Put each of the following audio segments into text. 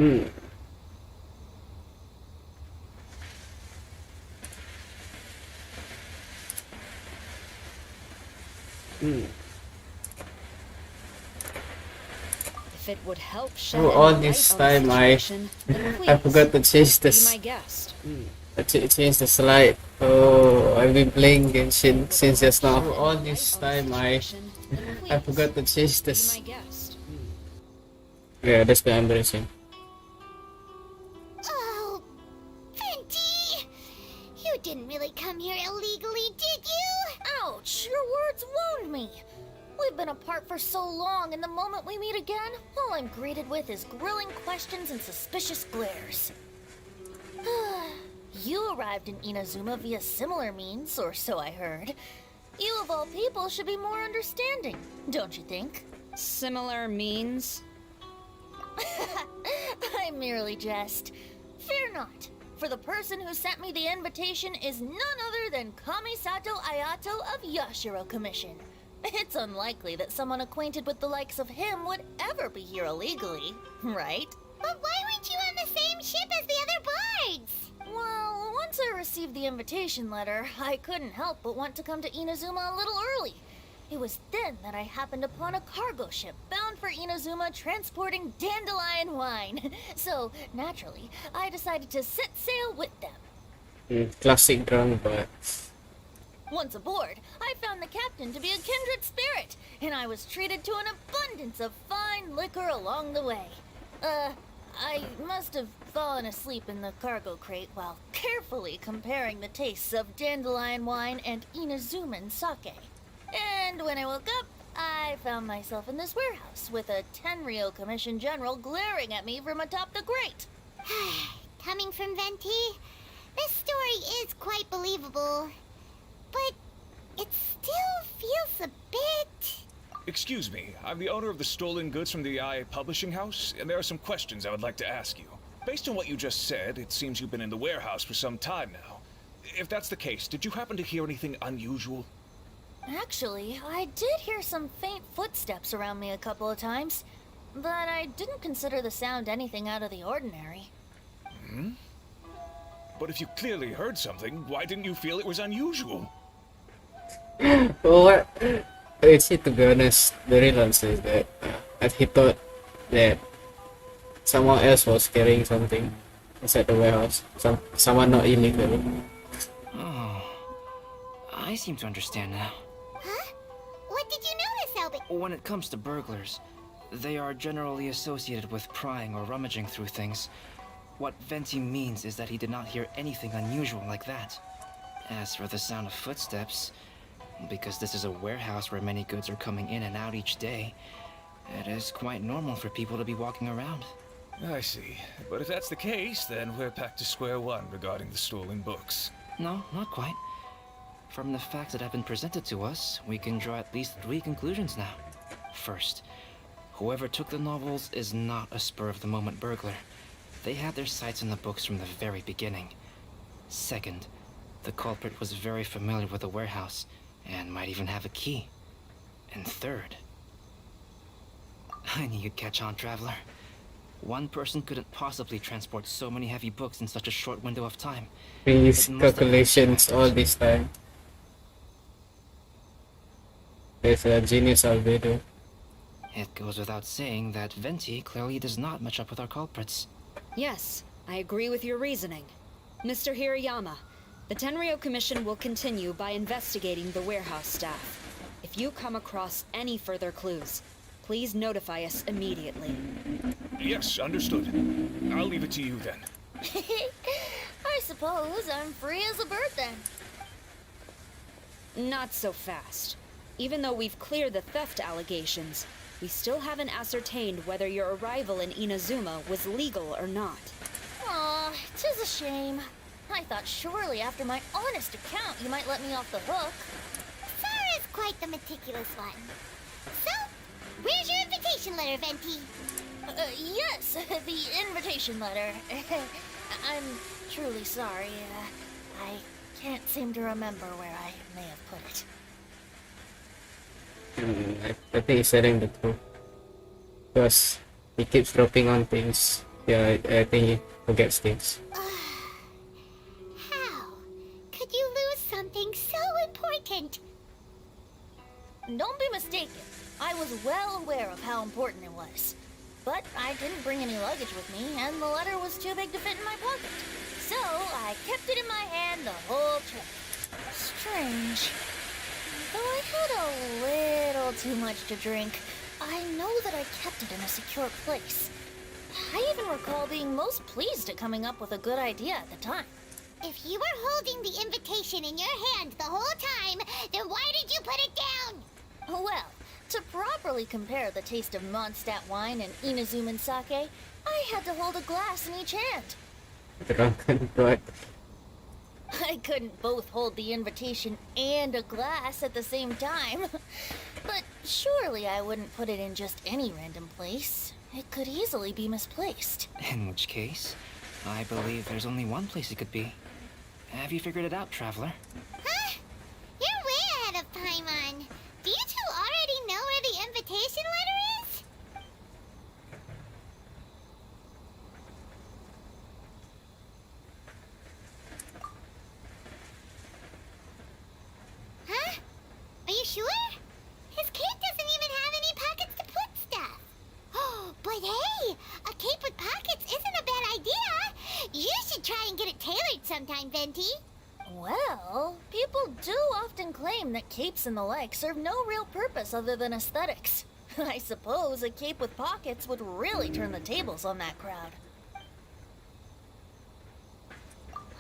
Hmm. Hmm. If it would help shed Oh, any all light this on the time I situation, then I forgot to please change be this. my guest. Change the slide. Oh, I've been playing Genshin Would since help just now. shed All any this light on the time situation, then I please forgot to change be this. my guest. Yeah, that's why I'm embarrassing. Oh, Venti! You didn't really come here illegally, did you? Ouch! Your words wound me. We've been apart for so long, and the moment we meet again, all I'm greeted with is grilling questions and suspicious glares. You arrived in Inazuma via similar means, or so I heard. You of all people should be more understanding, don't you think? Similar means? I merely jest. Fear not, for the person who sent me the invitation is none other than Kamisato Ayato of Yashiro Commission. It's unlikely that someone acquainted with the likes of him would ever be here illegally, right? But why weren't you on the same ship as the other bards? Well, once I received the invitation letter, I couldn't help but want to come to Inazuma a little early. It was then that I happened upon a cargo ship bound for Inazuma transporting dandelion wine. So, naturally, I decided to set sail with them. Classic drunk, but Once aboard, I found the captain to be a kindred spirit, and I was treated to an abundance of fine liquor along the way. I must have fallen asleep in the cargo crate while carefully comparing the tastes of dandelion wine and Inazuman sake. And when I woke up, I found myself in this warehouse with a Tenryo Commission General glaring at me from atop the grate. Coming from Venti, this story is quite believable. But it still feels a bit... Excuse me, I'm the owner of the stolen goods from the I publishing house, and there are some questions I would like to ask you. Based on what you just said, it seems you've been in the warehouse for some time now. If that's the case, did you happen to hear anything unusual? Actually, I did hear some faint footsteps around me a couple of times, but I didn't consider the sound anything out of the ordinary. But if you clearly heard something, why didn't you feel it was unusual? well, what? It's to be honest, the real answer is that he thought that someone else was carrying something inside the warehouse. Someone not illegal. Oh, I seem to understand now. Huh? What did you notice, Albedo? When it comes to burglars, they are generally associated with prying or rummaging through things. What Venti means is that he did not hear anything unusual like that. As for the sound of footsteps, because this is a warehouse where many goods are coming in and out each day, it is quite normal for people to be walking around. I see. But if that's the case, then we're back to square one regarding the stolen books. No, not quite. From the facts that have been presented to us, we can draw at least 3 conclusions now. First, whoever took the novels is not a spur-of-the-moment burglar. They had their sights on the books from the very beginning. Second, the culprit was very familiar with the warehouse, and might even have a key. And third... I knew you'd catch on, Traveler. One person couldn't possibly transport so many heavy books in such a short window of time. His It must have been calculations factors. all this time. There's a genius albedo. It goes without saying that Venti clearly does not match up with our culprits. Yes, I agree with your reasoning. Mr. Hirayama, the Tenryo Commission will continue by investigating the warehouse staff. If you come across any further clues, please notify us immediately. Yes, understood. I'll leave it to you then. I suppose I'm free as a bird then. Not so fast. Even though we've cleared the theft allegations, we still haven't ascertained whether your arrival in Inazuma was legal or not. Aw, 'tis a shame. I thought surely after my honest account you might let me off the hook. Sarah's quite the meticulous one. So, where's your invitation letter, Venti? Yes, the invitation letter. I'm truly sorry. I can't seem to remember where I may have put it. I think he's telling the truth. Because he keeps dropping on things. Yeah, I think he forgets things. How could you lose something so important? Don't be mistaken. I was well aware of how important it was. But I didn't bring any luggage with me, and the letter was too big to fit in my pocket. So I kept it in my hand the whole trip. Strange. Though I had a little too much to drink, I know that I kept it in a secure place. I even recall being most pleased at coming up with a good idea at the time. If you were holding the invitation in your hand the whole time, then why did you put it down? Well, to properly compare the taste of Mondstadt wine and Inazuma sake, I had to hold a glass in each hand. Drunken broad. I couldn't both hold the invitation and a glass at the same time. But surely I wouldn't put it in just any random place. It could easily be misplaced. In which case, I believe there's only one place it could be. Have you figured it out, Traveler? Huh? You're way ahead of Paimon. Do you two already know where the invitation letter is? Huh? Are you sure? His cape doesn't even have any pockets to put stuff. Oh, but hey, a cape with pockets isn't a bad idea. You should try and get it tailored sometime, Venti. Well, people do often claim that capes and the like serve no real purpose other than aesthetics. I suppose a cape with pockets would really turn the tables on that crowd.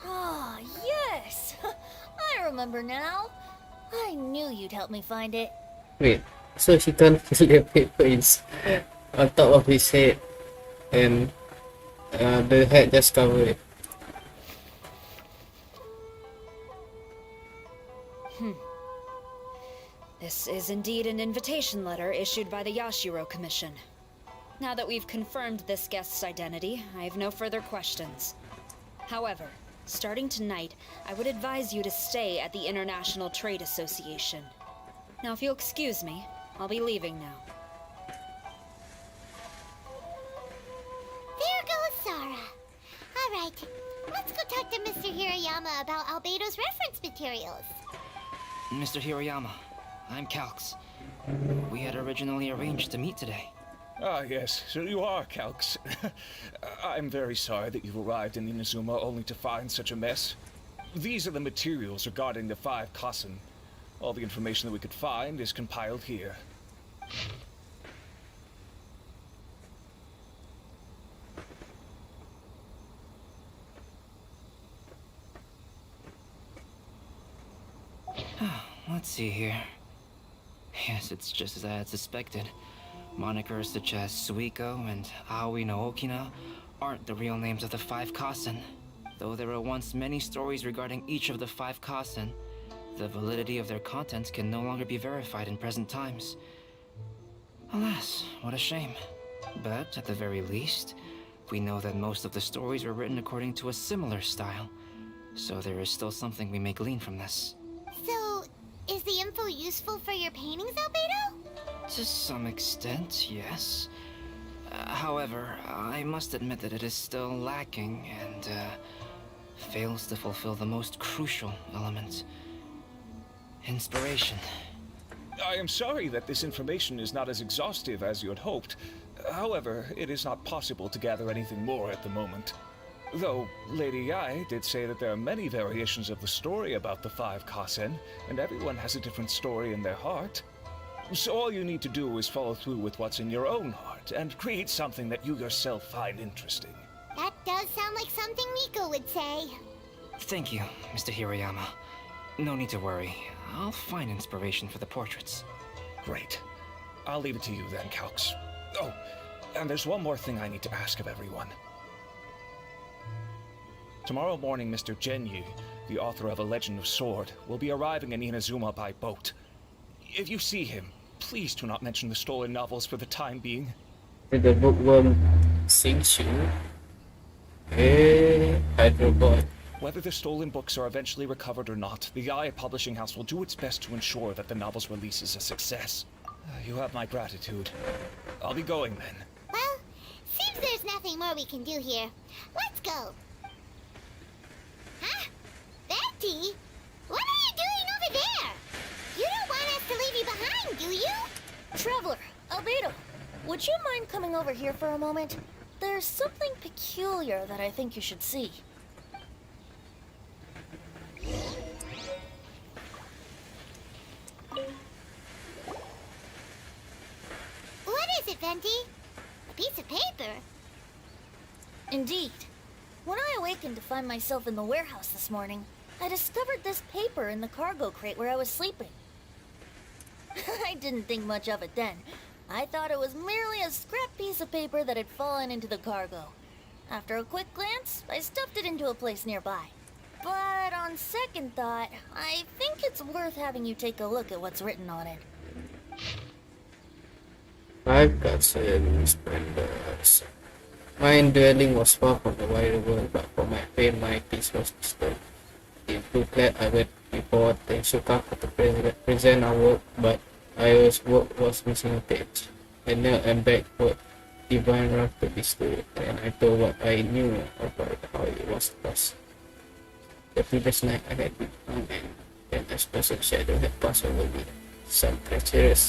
Ah, yes! I remember now. I knew you'd help me find it. Wait, so she can't feel the paper is on top of his head, and the head just covered it. This is indeed an invitation letter issued by the Yashiro Commission. Now that we've confirmed this guest's identity, I have no further questions. However, starting tonight, I would advise you to stay at the International Trade Association. Now, if you'll excuse me, I'll be leaving now. There goes Sara. All right, let's go talk to Mr. Hirayama about Albedo's reference materials. Mr. Hiroyama, I'm Calx. We had originally arranged to meet today. Ah, yes, so you are Calx. I'm very sorry that you've arrived in Inazuma only to find such a mess. These are the materials regarding the 5 Kasen. All the information that we could find is compiled here. Let's see here. Yes, it's just as I had suspected. Monikers such as Suiko and Aoi no Okina aren't the real names of the 5 Kasen. Though there were once many stories regarding each of the 5 Kasen, the validity of their contents can no longer be verified in present times. Alas, what a shame. But at the very least, we know that most of the stories were written according to a similar style. So there is still something we may glean from this. So, is the info useful for your paintings, Albedo? To some extent, yes. However, I must admit that it is still lacking and fails to fulfill the most crucial element. Inspiration. I am sorry that this information is not as exhaustive as you had hoped. However, it is not possible to gather anything more at the moment. Though, Lady Yae did say that there are many variations of the story about the 5 Kasen, and everyone has a different story in their heart. So all you need to do is follow through with what's in your own heart, and create something that you yourself find interesting. That does sound like something Miko would say. Thank you, Mr. Hiroyama. No need to worry. I'll find inspiration for the portraits. Great. I'll leave it to you then, Calx. Oh, and there's one more thing I need to ask of everyone. Tomorrow morning, Mr. Genyu, the author of A Legend of Sword, will be arriving in Inazuma by boat. If you see him, please do not mention the stolen novels for the time being. Did the bookworm sings you? Hydrobot. Whether the stolen books are eventually recovered or not, the IE publishing house will do its best to ensure that the novel's release is a success. You have my gratitude. I'll be going then. Well, Seems there's nothing more we can do here. Let's go. Huh? Venti? What are you doing over there? You don't want us to leave you behind, do you? Traveler, albedo, would you mind coming over here for a moment? There's something peculiar that I think you should see. What is it, Venti? A piece of paper? Indeed. When I awakened to find myself in the warehouse this morning, I discovered this paper in the cargo crate where I was sleeping. I didn't think much of it then. I thought it was merely a scrap piece of paper that had fallen into the cargo. After a quick glance, I stuffed it into a place nearby. But on second thought, I think it's worth having you take a look at what's written on it. 5 cousin splendors. Mine dwelling was far from the wider world, but for my pain, my peace was disturbed. In booklet, I read report in Shukaku to present our work, but Io's work was missing a page. I knelt and begged for divine wrath to be stilled, and I told what I knew about how it was lost. The previous night I had been found, and then a special shadow had passed over me. Some treacherous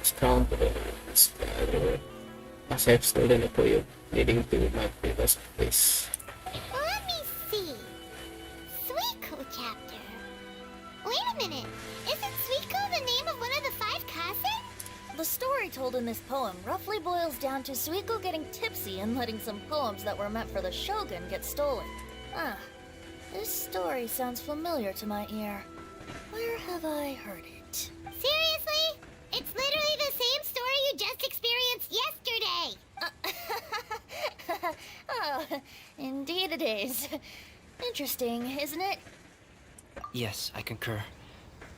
scoundrels must have stolen a poem leading to my previous place. Let me see. Suiko chapter. Wait a minute. Isn't Suiko the name of one of the 5 kazen? The story told in this poem roughly boils down to Suiko getting tipsy and letting some poems that were meant for the shogun get stolen. Ah, this story sounds familiar to my ear. Where have I heard it? Seriously? It's literally the same story you just experienced yesterday. Oh, indeed it is. Interesting, isn't it? Yes, I concur.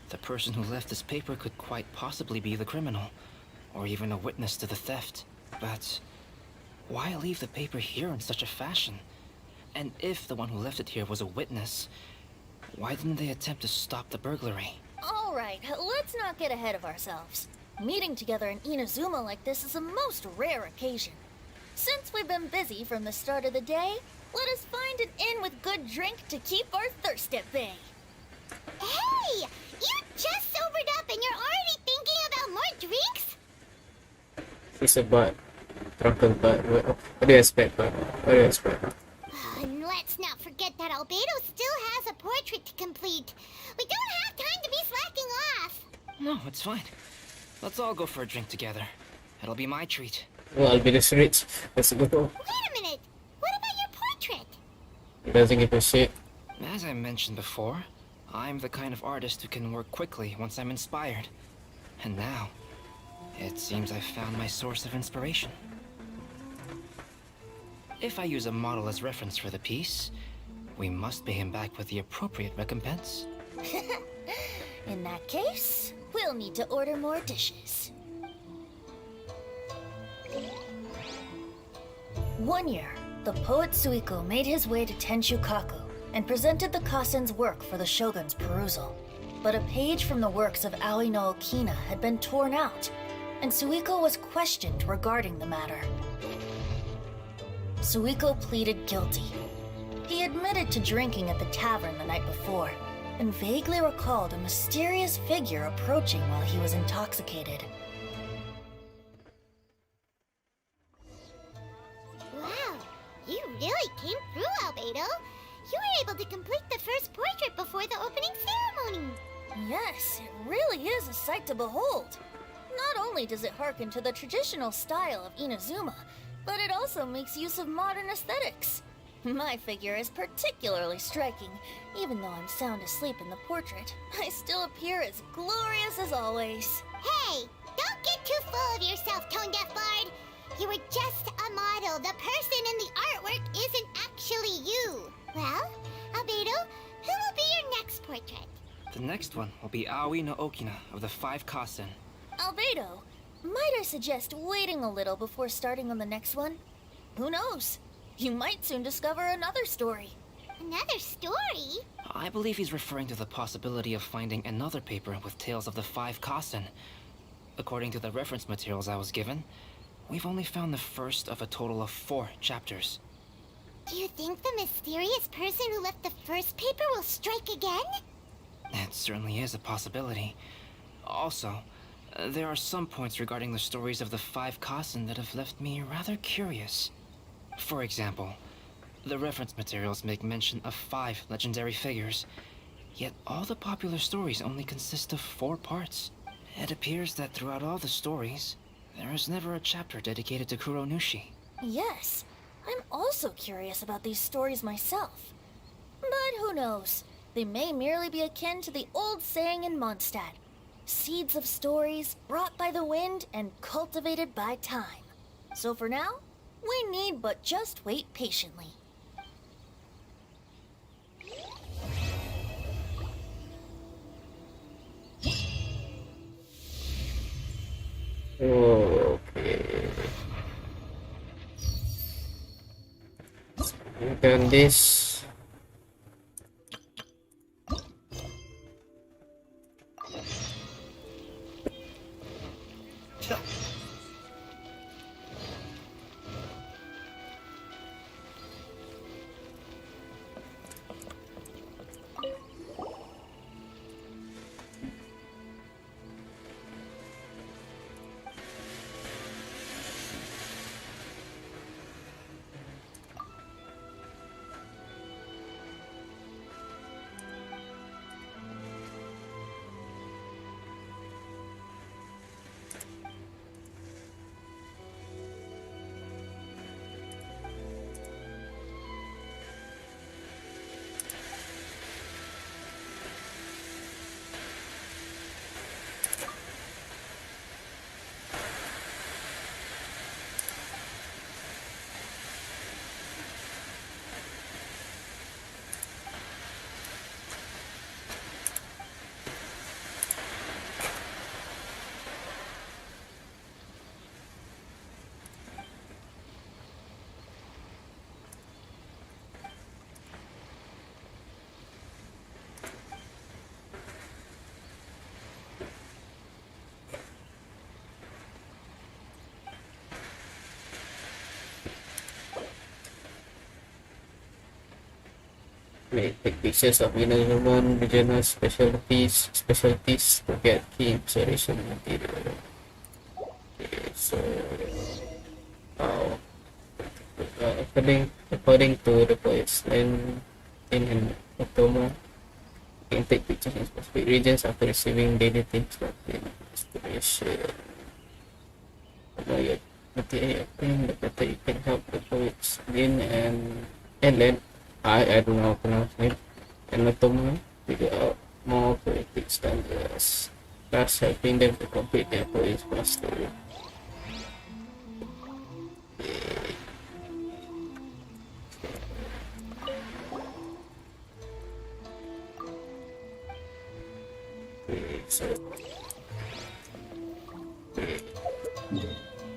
The person who left this paper could quite possibly be the criminal, or even a witness to the theft. But why leave the paper here in such a fashion? And if the one who left it here was a witness, why didn't they attempt to stop the burglary? All right, let's not get ahead of ourselves. Meeting together in Inazuma like this is a most rare occasion. Since we've been busy from the start of the day, let us find an inn with good drink to keep our thirst at bay. Hey! You just sobered up and you're already thinking about more drinks? She's a butt. Drunken butt. What do you expect, butt? What do you expect? And let's not forget that Albedo still has a portrait to complete. We don't have time to be slacking off. No, it's fine. Let's all go for a drink together. It'll be my treat. Well, I'll be this rich. Let's go. Wait a minute. What about your portrait? He doesn't give a shit. As I mentioned before, I'm the kind of artist who can work quickly once I'm inspired. And now, it seems I've found my source of inspiration. If I use a model as reference for the piece, we must pay him back with the appropriate recompense. In that case, we'll need to order more dishes. One year, the poet Suiko made his way to Tenshukaku and presented the Kasen's work for the shogun's perusal. But a page from the works of Aoi no Okina had been torn out, and Suiko was questioned regarding the matter. Suiko pleaded guilty. He admitted to drinking at the tavern the night before, and vaguely recalled a mysterious figure approaching while he was intoxicated. Wow, you really came through, Albedo. You were able to complete the first portrait before the opening ceremony. Yes, it really is a sight to behold. Not only does it harken to the traditional style of Inazuma, but it also makes use of modern aesthetics. My figure is particularly striking. Even though I'm sound asleep in the portrait, I still appear as glorious as always. Hey, don't get too full of yourself, tone-deaf bard. You were just a model. The person in the artwork isn't actually you. Well, Albedo, who will be your next portrait? The next one will be Aoi no Okina of the 5 Kasen. Albedo, might I suggest waiting a little before starting on the next one? Who knows? You might soon discover another story. Another story? I believe he's referring to the possibility of finding another paper with tales of the 5 Kasen. According to the reference materials I was given, we've only found the first of a total of 4 chapters. Do you think the mysterious person who left the first paper will strike again? It certainly is a possibility. Also, there are some points regarding the stories of the 5 Kasen that have left me rather curious. For example, the reference materials make mention of 5 legendary figures, yet all the popular stories only consist of 4 parts. It appears that throughout all the stories, there is never a chapter dedicated to Kuronushi. Yes, I'm also curious about these stories myself. But who knows? They may merely be akin to the old saying in Mondstadt. Seeds of stories brought by the wind and cultivated by time. So for now, we need but just wait patiently. Okay. Then this. May take pictures of inazuma regional specialties to get key observation material. Okay, so according to the poets in Otoma, you can take pictures in specific regions after receiving daily things like inspiration. Your material thing, the better you can help the poets Lin and Len. I don't know how to pronounce it. And Otoma figure out more poetic standards, thus helping them to complete their poems faster. So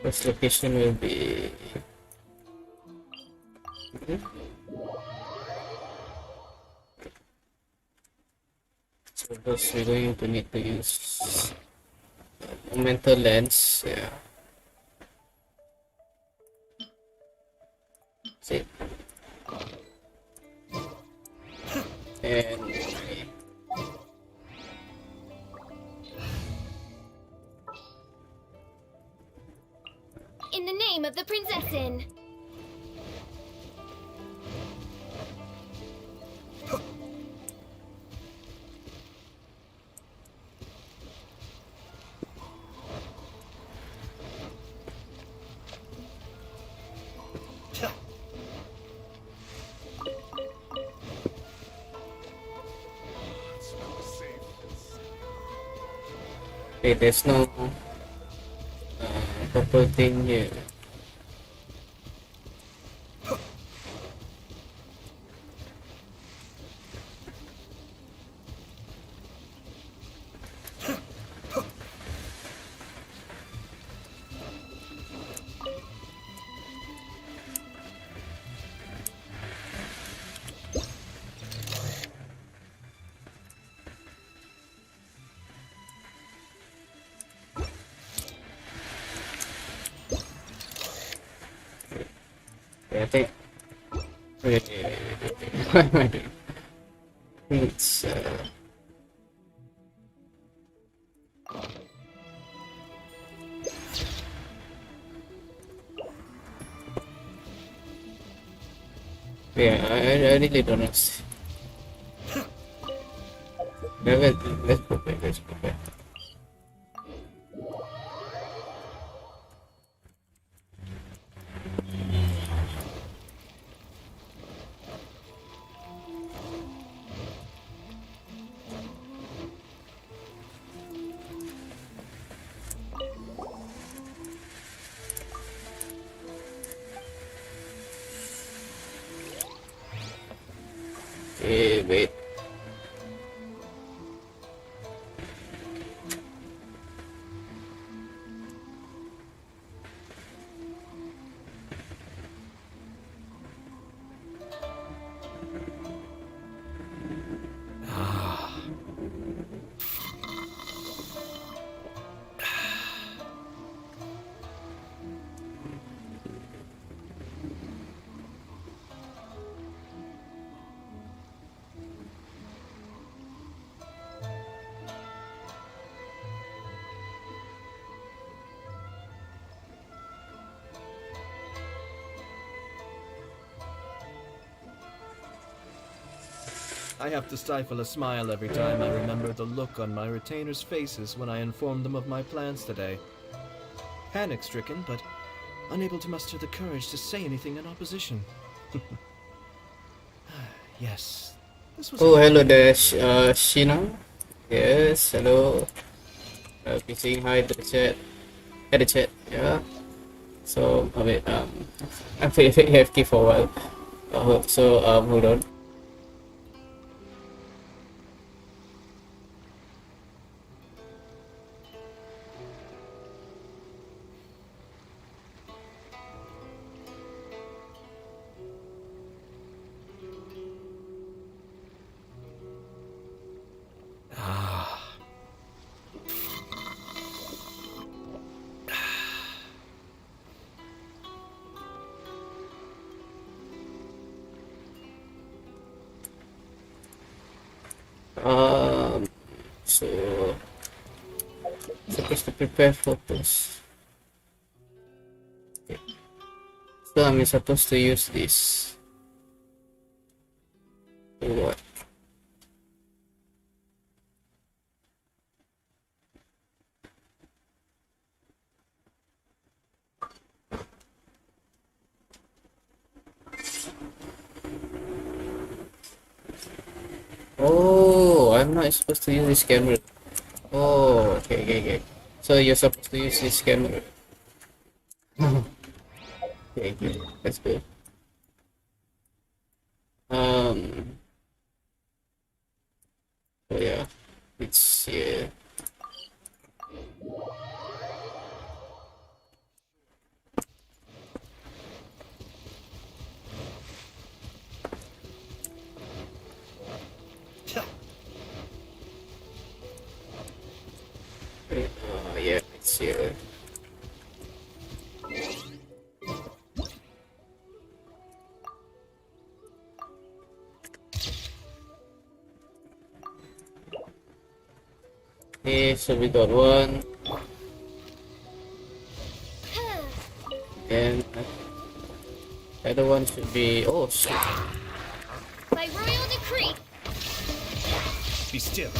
first location will be so first we're going to need to use mental lens. Yeah. See. And In the name of the Prinzessin! okay, there's no purple thing here. Yeah, I think. Wait. What am I doing? I think it's. Yeah, I really don't know. Let's prepare. Let's prepare. Okay, wait. I have to stifle a smile every time I remember the look on my retainers' faces when I informed them of my plans today. Panic-stricken, but unable to muster the courage to say anything in opposition. Yes, this was... Oh, hello there, Shina. Yes, hello. I'll be saying hi to the chat. At the chat, yeah. So, wait, I've been AFK for a while. Hold on. So supposed to prepare photos. Okay. So I'm supposed to use this. What? Oh, I'm not supposed to use this camera. Oh, okay. So you're supposed to use this camera. Okay, that's good. So yeah, it's yeah. Yeah, it's yeah. Okay, so we got one, and the other one should be. Oh shit! By royal decree, Be still.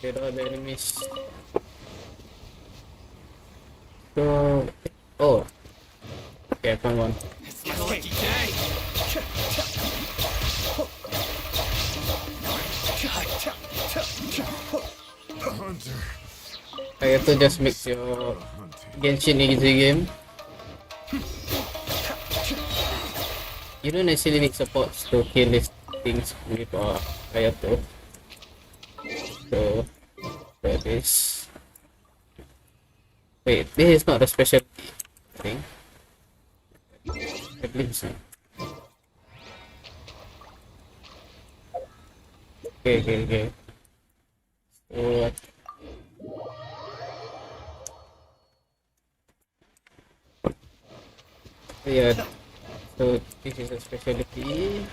Get all the enemies. So, oh, okay, I found one. I have to just make your Genshin easy game. You don't actually need supports to kill these things with Hayato. So that is. Wait, this is not a special thing. I believe so. Okay. So yeah, so this is a specialty.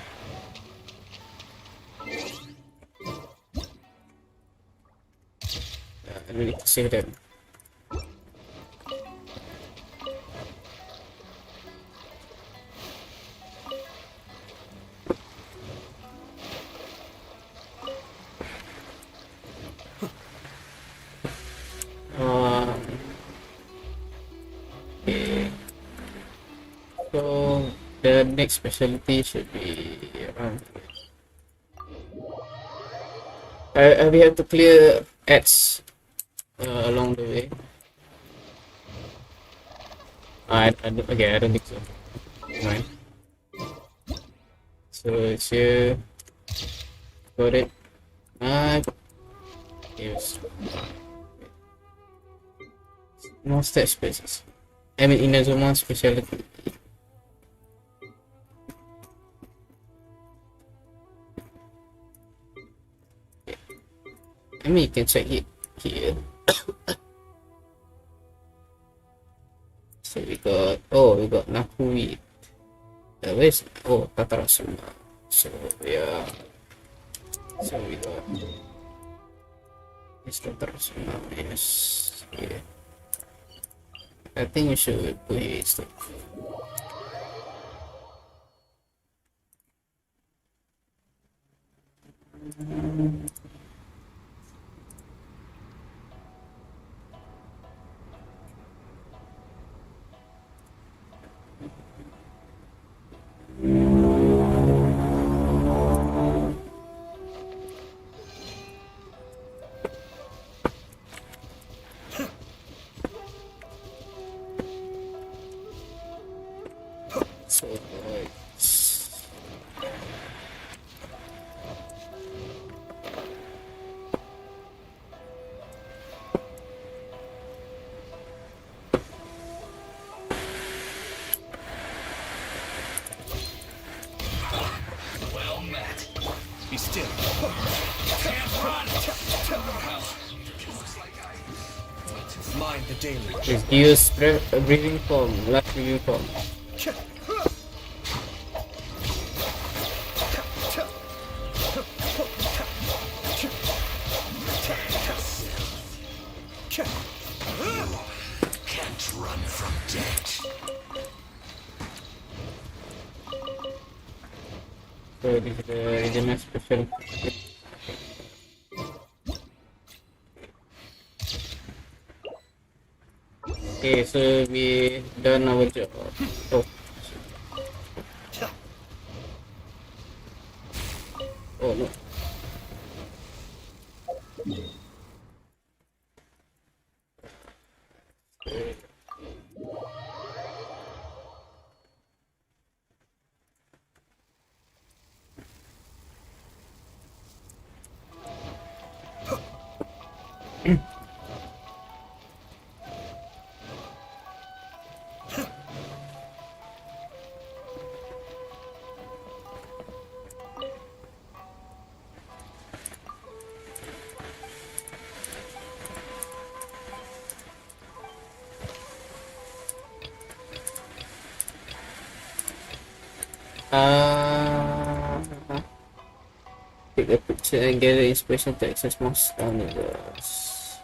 I need to save them. Okay. So the next specialty should be around here. We have to clear ads along the way. I don't think so. Fine. So it's here. Got it. Yes. No stat spaces. I mean, inazuma specialty. I mean, you can check it here. So we got Nakui. Where's Tatarasuma? So yeah. So we got this Tatarasuma. Yes. Yeah. I think we should put it instead. So Well met. Be still. Can't run. Mind the daily. just use breathing form, last breathing form. Can't run from death. So this is the regional special. Okay, so we done our job. Oh. Oh no. Take a picture and gather inspiration to access more universe.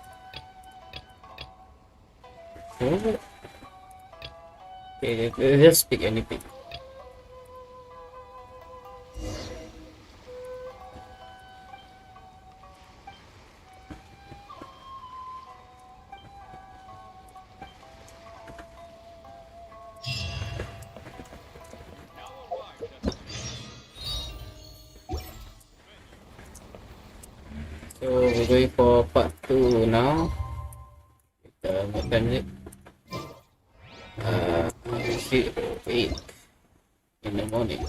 Okay, just pick anything. So we're going for part 2 now. What time is it? 8 in the morning.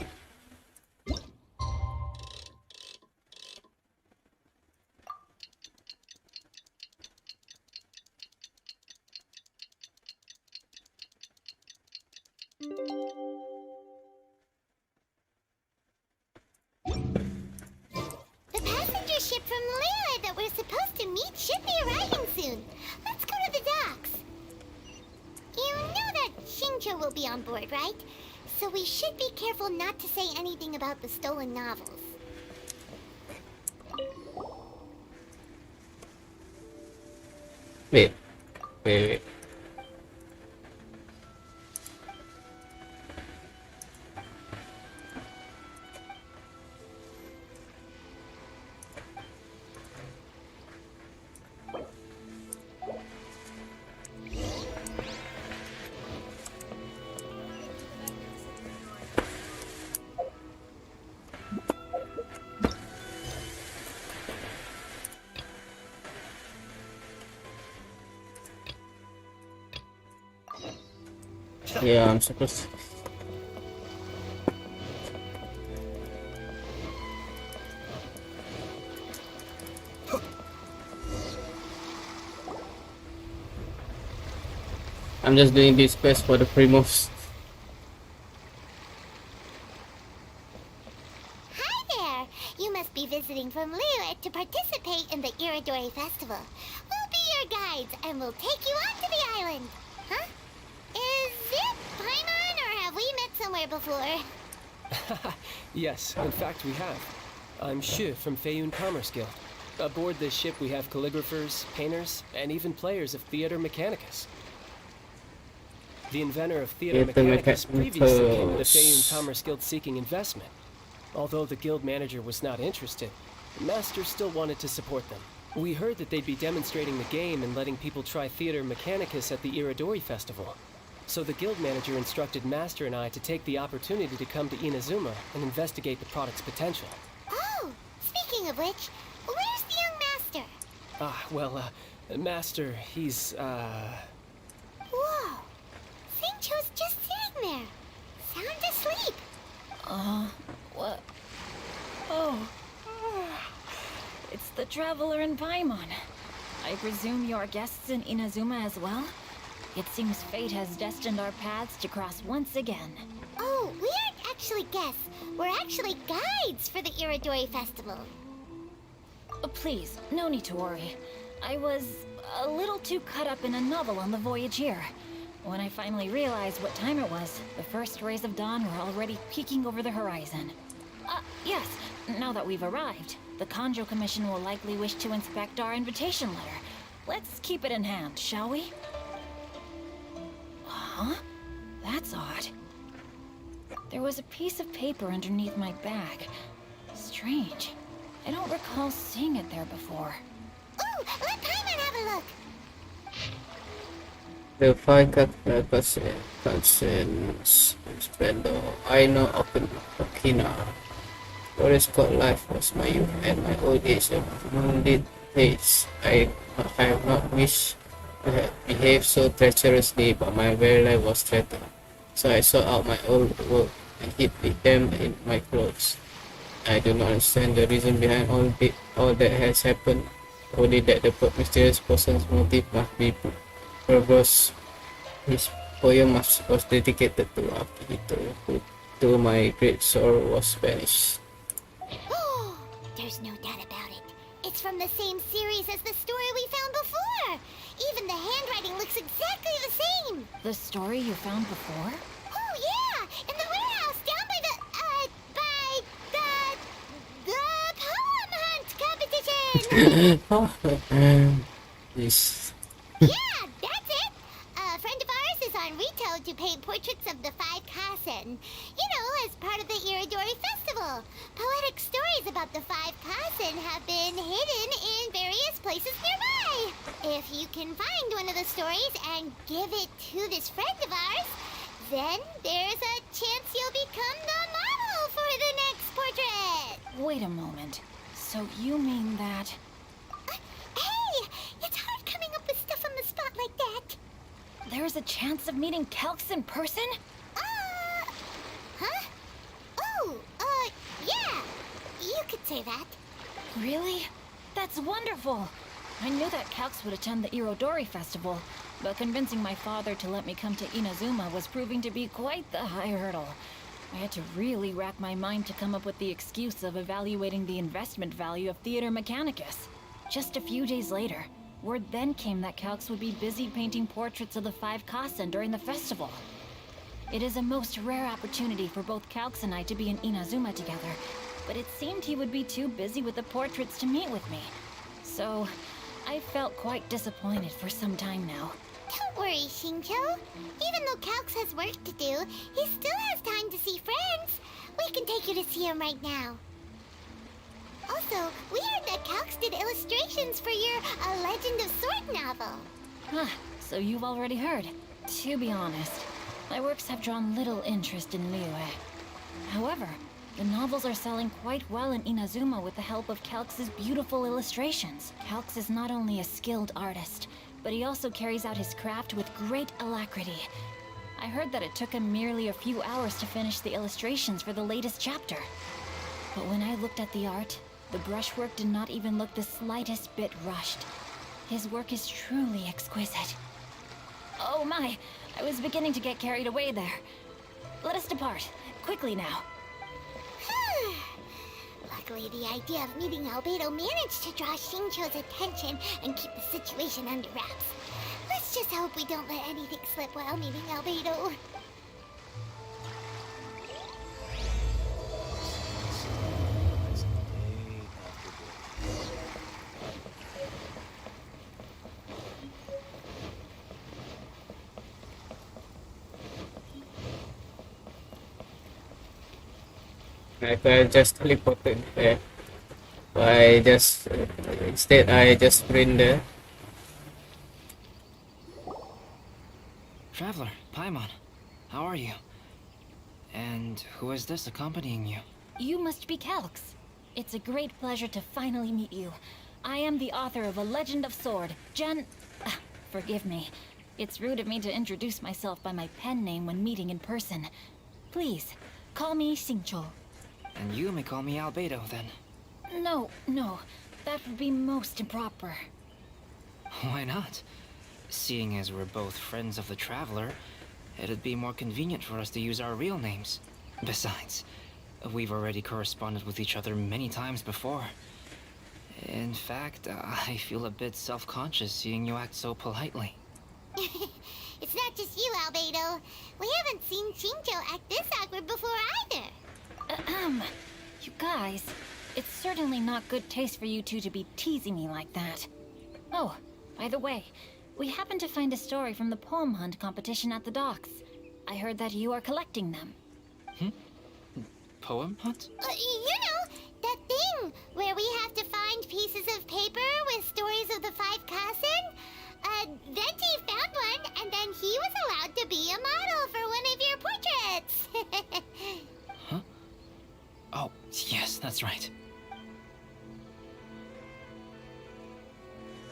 The passenger ship from Liyue that we're supposed to meet should be arriving soon. Let's go to the docks. You know that Shinjo will be on board, right? so we should be careful not to say anything about the stolen novels. Wait, wait. Yeah, I'm supposed to. I'm just doing this quest for the primos. Hi there! You must be visiting from liyue to participate in the IRODORI Festival. We'll be your guides and we'll take you onto the island. Huh? Is it Paimon or have we met somewhere before? Yes, in fact we have. I'm Shu from Feiyun Commerce Guild. Aboard this ship we have calligraphers, painters, and even players of Theater Mechanicus. The inventor of Theater Mechanicus previously came to the Feiyun Commerce Guild seeking investment. Although the guild manager was not interested, the master still wanted to support them. We heard that they'd be demonstrating the game and letting people try Theater Mechanicus at the IRODORI Festival. So the guild manager instructed Master and I to take the opportunity to come to Inazuma and investigate the product's potential. Oh, speaking of which, where's the young master? Master, he's, Whoa! Singcho's just sitting there, sound asleep. What? Oh. It's the traveler in Paimon. I presume you're guests in Inazuma as well? It seems fate has destined our paths to cross once again. Oh, we aren't actually guests. We're actually guides for the IRODORI Festival. Please, no need to worry. I was a little too caught up in a novel on the voyage here. When I finally realized what time it was, the first rays of dawn were already peeking over the horizon. Yes, now that we've arrived, the Kanjo Commission will likely wish to inspect our invitation letter. Let's keep it in hand, shall we? Huh? That's odd. There was a piece of paper underneath my bag. Strange. I don't recall seeing it there before. Ooh, let Paimon have a look. The five concerns Splendor. I know Okina. What is called life was my youth and my old age and wounded days. I have not wished to have behaved so treacherously, but my very life was threatened. So I sought out my old work and hid them in my clothes. I do not understand the reason behind all that has happened, only that the mysterious person's motive must be perverse. His poem was dedicated to Akihito, who to my great sorrow was banished. There's no doubt about it. It's from the same series as the story we found before. Even the handwriting looks exactly the same. The story you found before? Oh yeah, in the warehouse down by the poem hunt competition. Yes. Yeah, that's it. A friend of ours is on Rito to paint portraits of the five Kasen. You know, as part of the IRODORI Festival. Poetic stories about the five Kasen have been hidden in various places nearby. If you can find one of the stories and give it to this friend of ours, then there's a chance you'll become the model for the next portrait. Wait a moment. So you mean that... Hey, it's hard coming up with stuff on the spot like that. There's a chance of meeting Kelks in person? Huh? Oh, yeah. You could say that. Really? That's wonderful! I knew that Kelks would attend the IRODORI Festival, but convincing my father to let me come to Inazuma was proving to be quite the high hurdle. I had to really rack my mind to come up with the excuse of evaluating the investment value of Theater Mechanicus. Just a few days later, word then came that Kelks would be busy painting portraits of the five Kasen during the festival. It is a most rare opportunity for both Calx and I to be in Inazuma together, but it seemed he would be too busy with the portraits to meet with me. So, I felt quite disappointed for some time now. Don't worry, Shincho. Even though Calx has work to do, he still has time to see friends. We can take you to see him right now. Also, we heard that Calx did illustrations for your A Legend of Sword novel. Ah, so you've already heard. To be honest, my works have drawn little interest in liyue. However, the novels are selling quite well in Inazuma with the help of Calx's beautiful illustrations. Calx is not only a skilled artist, but he also carries out his craft with great alacrity. I heard that it took him merely a few hours to finish the illustrations for the latest chapter. But when I looked at the art, the brushwork did not even look the slightest bit rushed. His work is truly exquisite. Oh my, I was beginning to get carried away there. Let us depart, quickly now. Luckily, the idea of meeting Albedo managed to draw Shincho's attention and keep the situation under wraps. Let's just hope we don't let anything slip while meeting Albedo. I could have just teleported there. But instead I just sprint there. Traveler, Paimon, how are you? And who is this accompanying you? You must be Calx. It's a great pleasure to finally meet you. I am the author of A Legend of Sword, forgive me. It's rude of me to introduce myself by my pen name when meeting in person. Please, call me Shincho. And you may call me Albedo, then. No, that would be most improper. Why not? Seeing as we're both friends of the Traveler, it'd be more convenient for us to use our real names. Besides, we've already corresponded with each other many times before. In fact, I feel a bit self-conscious seeing you act so politely. It's not just you, Albedo. We haven't seen Shincho act this awkward before either. You guys, it's certainly not good taste for you two to be teasing me like that. Oh, by the way, we happened to find a story from the poem hunt competition at the docks. I heard that you are collecting them. Poem hunt? You know, that thing where we have to find pieces of paper with stories of the five cousin. Venti found one, and then he was allowed to be a model for one of your portraits. Huh? Oh, yes, that's right.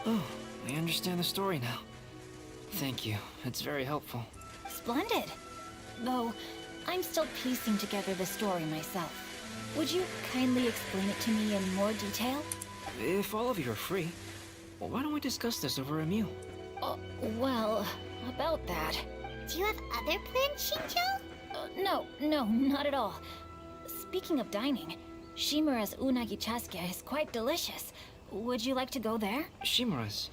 Oh, I understand the story now. Thank you. It's very helpful. Splendid. Though, I'm still piecing together the story myself. Would you kindly explain it to me in more detail? If all of you are free, well, why don't we discuss this over a meal? Well, about that. Do you have other plans, Shincho? No, not at all. Speaking of dining, Shimura's unagi chasuke is quite delicious. Would you like to go there? Shimura's?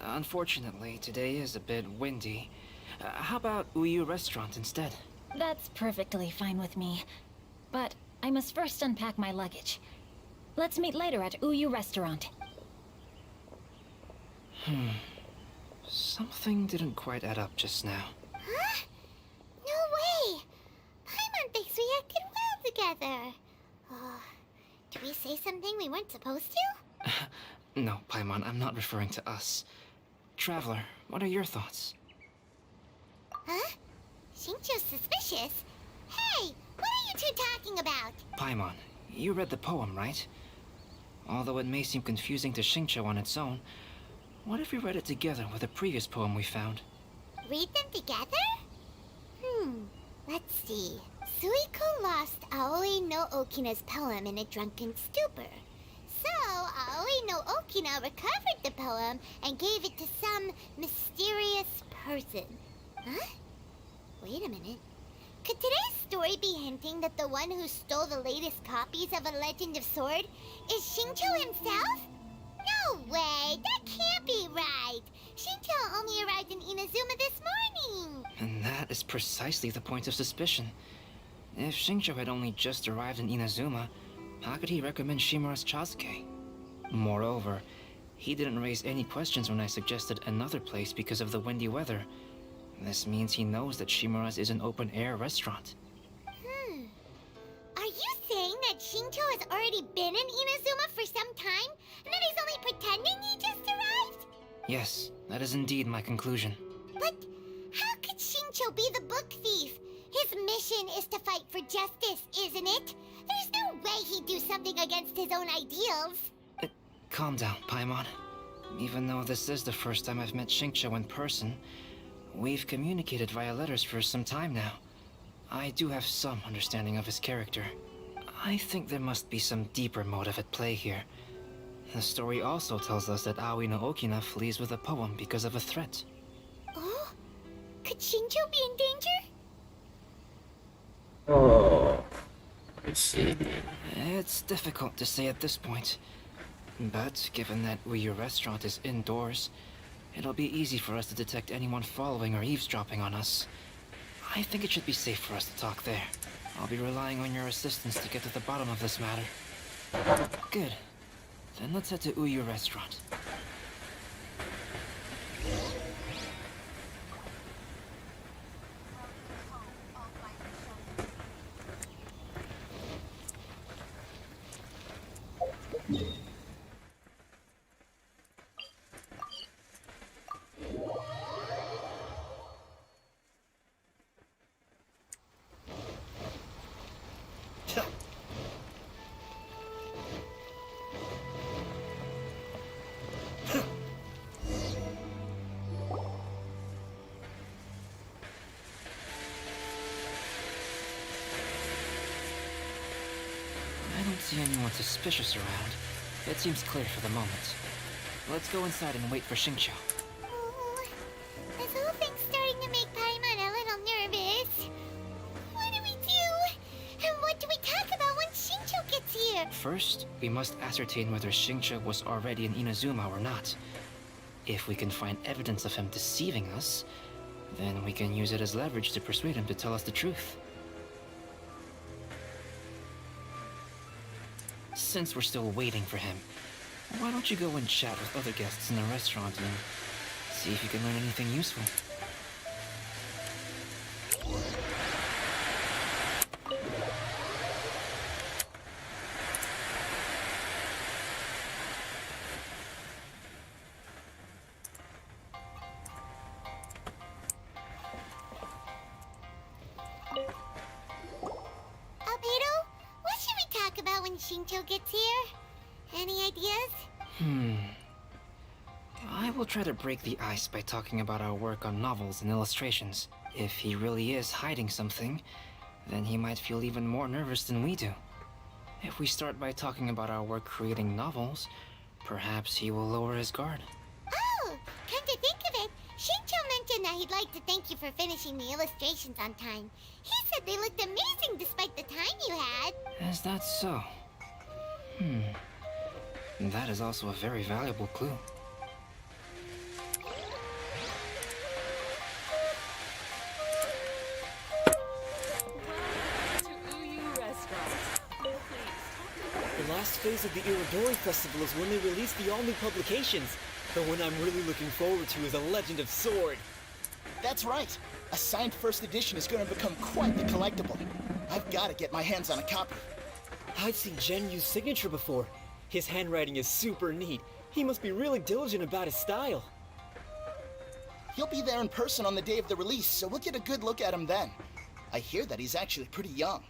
Unfortunately, today is a bit windy. How about Uyu Restaurant instead? That's perfectly fine with me. But I must first unpack my luggage. Let's meet later at Uyu Restaurant. Something didn't quite add up just now. Huh? No way! Paimon thinks we acted well together. Did we say something we weren't supposed to? No, Paimon, I'm not referring to us. Traveler, what are your thoughts? Huh? Shincho's suspicious? Hey, what are you two talking about? Paimon, you read the poem, right? Although it may seem confusing to Shincho on its own, what if we read it together with a previous poem we found? Read them together? Let's see. Suiko lost Aoi no Okina's poem in a drunken stupor. So, Aoi no Okina recovered the poem and gave it to some mysterious person. Huh? Wait a minute. Could today's story be hinting that the one who stole the latest copies of A Legend of Sword is Shincho himself? No way! That can't be right! Shincho only arrived in Inazuma this morning! And that is precisely the point of suspicion. If Xingqiu had only just arrived in Inazuma, how could he recommend Shimura's Chazuke? Moreover, he didn't raise any questions when I suggested another place because of the windy weather. This means he knows that Shimura's is an open-air restaurant. Are you saying that Xingqiu has already been in Inazuma for some time, and that he's only pretending he just arrived? Yes, that is indeed my conclusion. But how could Xingqiu be the book thief? His mission is to fight for justice, isn't it? There's no way he'd do something against his own ideals. Calm down, Paimon. Even though this is the first time I've met Xingqiu in person, we've communicated via letters for some time now. I do have some understanding of his character. I think there must be some deeper motive at play here. The story also tells us that Aoi no Okina flees with a poem because of a threat. Oh? Could Xingqiu be in danger? Oh, I see. It's difficult to say at this point. But given that Liyue restaurant is indoors, it'll be easy for us to detect anyone following or eavesdropping on us. I think it should be safe for us to talk there. I'll be relying on your assistance to get to the bottom of this matter. Good. Then let's head to Liyue restaurant. I don't see anyone suspicious around. It seems clear for the moment. Let's go inside and wait for Xingqiu. Oh, this whole thing's starting to make Paimon a little nervous. What do we do? And what do we talk about when Xingqiu gets here? First, we must ascertain whether Xingqiu was already in Inazuma or not. If we can find evidence of him deceiving us, then we can use it as leverage to persuade him to tell us the truth. Since we're still waiting for him, why don't you go and chat with other guests in the restaurant and see if you can learn anything useful? Albedo, what should we talk about when Xingqiu gets here? Any ideas? I will try to break the ice by talking about our work on novels and illustrations. If he really is hiding something, then he might feel even more nervous than we do. If we start by talking about our work creating novels, perhaps he will lower his guard. Oh, come to think of it, Xingqiu mentioned that he'd like to thank you for finishing the illustrations on time. He said they looked amazing despite the time you had. Is that so? That is also a very valuable clue. The last phase of the IRODORI Festival is when they release the all-new publications. The one I'm really looking forward to is A Legend of Sword. That's right. A signed first edition is going to become quite the collectible. I've got to get my hands on a copy. I've seen Genyu's signature before. His handwriting is super neat. He must be really diligent about his style. He'll be there in person on the day of the release, so we'll get a good look at him then. I hear that he's actually pretty young.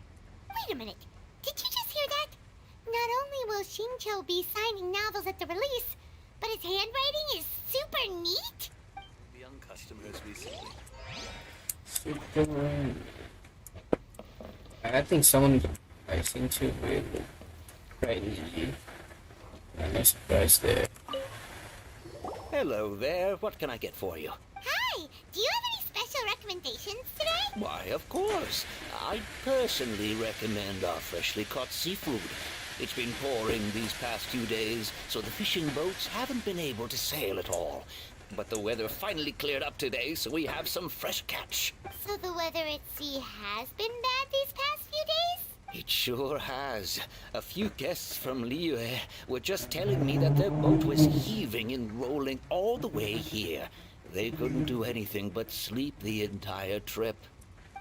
Wait a minute, did you just hear that? Not only will Xingqiu be signing novels at the release, but his handwriting is super neat? Young customers recently. Super. I think someone I think too will write me. I'm not surprised there. Hello there. What can I get for you? Hi, do you have any special recommendations today? Why, of course. I personally recommend our freshly caught seafood. It's been pouring these past few days, so the fishing boats haven't been able to sail at all. But the weather finally cleared up today, so we have some fresh catch. So the weather at sea has been bad these past few days? It sure has. A few guests from Liyue were just telling me that their boat was heaving and rolling all the way here. They couldn't do anything but sleep the entire trip.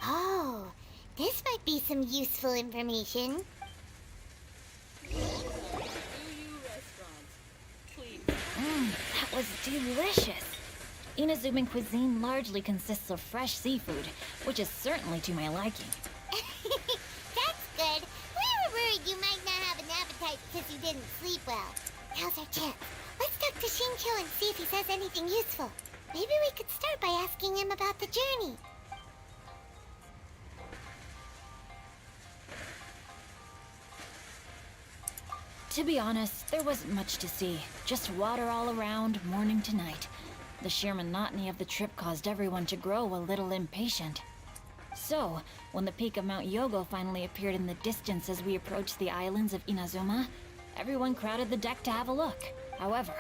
Oh, this might be some useful information. That was delicious. Inazuman cuisine largely consists of fresh seafood, which is certainly to my liking. That's good. We were worried you might not have an appetite because you didn't sleep well. Now's our chance. Let's talk to Shincho and see if he says anything useful. Maybe we could start by asking him about the journey. To be honest, there wasn't much to see. Just water all around, morning to night. The sheer monotony of the trip caused everyone to grow a little impatient. So, when the peak of Mount Yogo finally appeared in the distance as we approached the islands of Inazuma, everyone crowded the deck to have a look. However,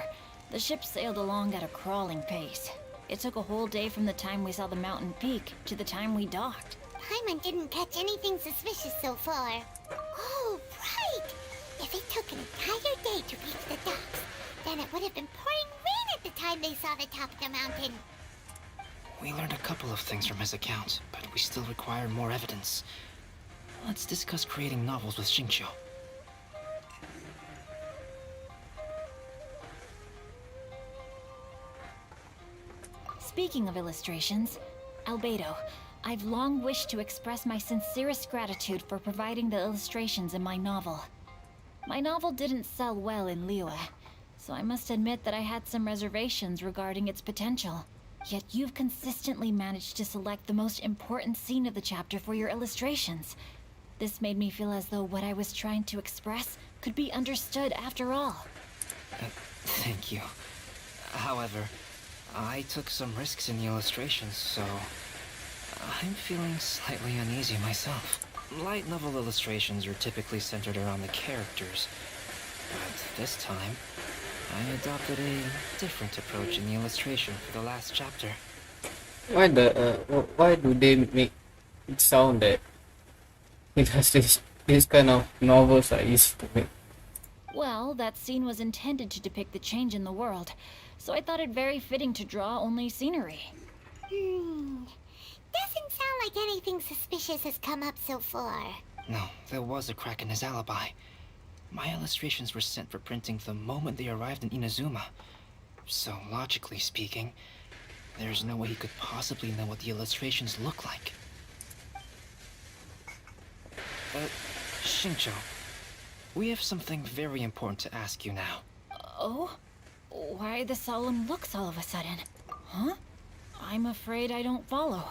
the ship sailed along at a crawling pace. It took a whole day from the time we saw the mountain peak to the time we docked. Paimon didn't catch anything suspicious so far. Oh, right! If it took an entire day to reach the docks, then it would have been pouring rain at the time they saw the top of the mountain. We learned a couple of things from his account, but we still require more evidence. Let's discuss creating novels with Shincho. Speaking of illustrations, Albedo, I've long wished to express my sincerest gratitude for providing the illustrations in my novel. My novel didn't sell well in Liyue, so I must admit that I had some reservations regarding its potential. Yet you've consistently managed to select the most important scene of the chapter for your illustrations. This made me feel as though what I was trying to express could be understood after all. Thank you. However, I took some risks in the illustrations, so I'm feeling slightly uneasy myself. Light novel illustrations are typically centered around the characters, but this time, I adopted a different approach in the illustration for the last chapter. Why do they make it sound that this kind of novels are easy to make? Well, that scene was intended to depict the change in the world, so I thought it very fitting to draw only scenery. Doesn't sound like anything suspicious has come up so far. No, there was a crack in his alibi. My illustrations were sent for printing the moment they arrived in Inazuma. So, logically speaking, there's no way he could possibly know what the illustrations look like. Shincho, we have something very important to ask you now. Oh? Why the solemn looks all of a sudden? Huh? I'm afraid I don't follow.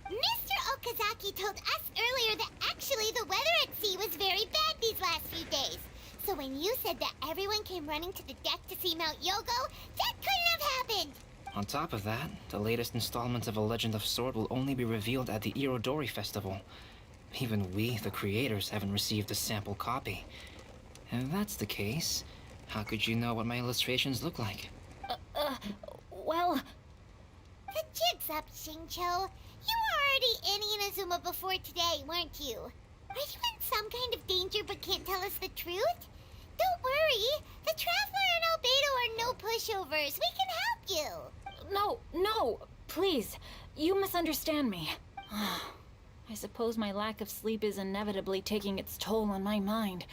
Mr. Okazaki told us earlier that actually the weather at sea was very bad these last few days. So when you said that everyone came running to the deck to see Mount Yogo, that couldn't have happened! On top of that, the latest installment of A Legend of Sword will only be revealed at the IRODORI Festival. Even we, the creators, haven't received a sample copy. If that's the case, how could you know what my illustrations look like? Well... The jig's up, Shincho. You were already in Inazuma before today, weren't you? Are you in some kind of danger but can't tell us the truth? Don't worry. The Traveler and Albedo are no pushovers. We can help you. No, please. You misunderstand me. I suppose my lack of sleep is inevitably taking its toll on my mind.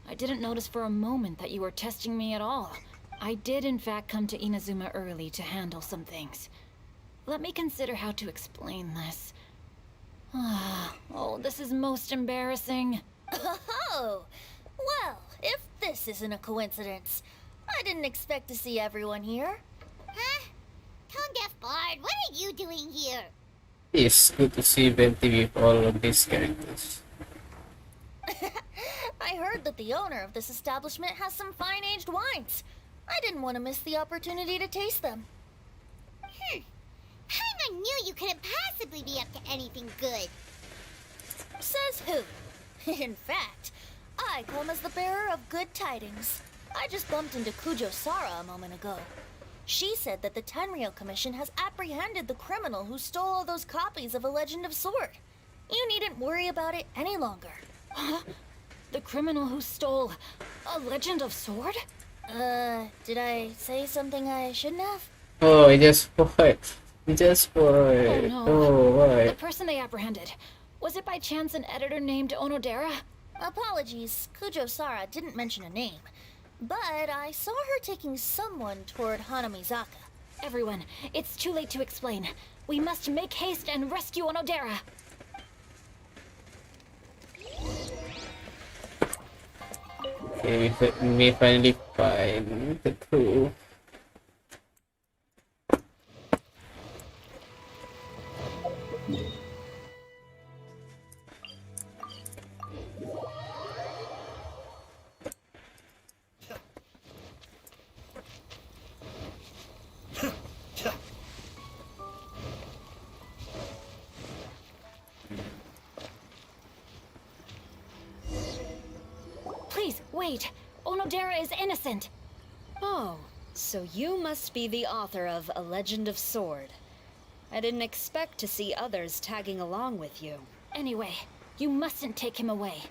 I didn't notice for a moment that you were testing me at all. I did in fact come to Inazuma early to handle some things. Let me consider how to explain this. Oh, this is most embarrassing. Oh, well, if this isn't a coincidence, I didn't expect to see everyone here. Huh? Tone-deaf Bard, what are you doing here? It's good to see Venti with all of these characters. I heard that the owner of this establishment has some fine aged wines. I didn't want to miss the opportunity to taste them. Paimon knew you couldn't possibly be up to anything good. Says who? In fact, I come as the bearer of good tidings. I just bumped into Kujo Sara a moment ago. She said that the Tenryou Commission has apprehended the criminal who stole all those copies of A Legend of Sword. You needn't worry about it any longer. Huh? The criminal who stole A Legend of Sword? Did I say something I shouldn't have? Oh, I just what? Just what? Oh no. Oh, what? The person they apprehended. Was it by chance an editor named Onodera? Apologies, Kujo-Sara didn't mention a name. But I saw her taking someone toward Hanamizaka. Everyone, it's too late to explain. We must make haste and rescue Onodera. Okay, we may finally find the clue. Please, wait. Onodera is innocent. Oh, so you must be the author of A Legend of Sword. I didn't expect to see others tagging along with you. Anyway, you mustn't take him away.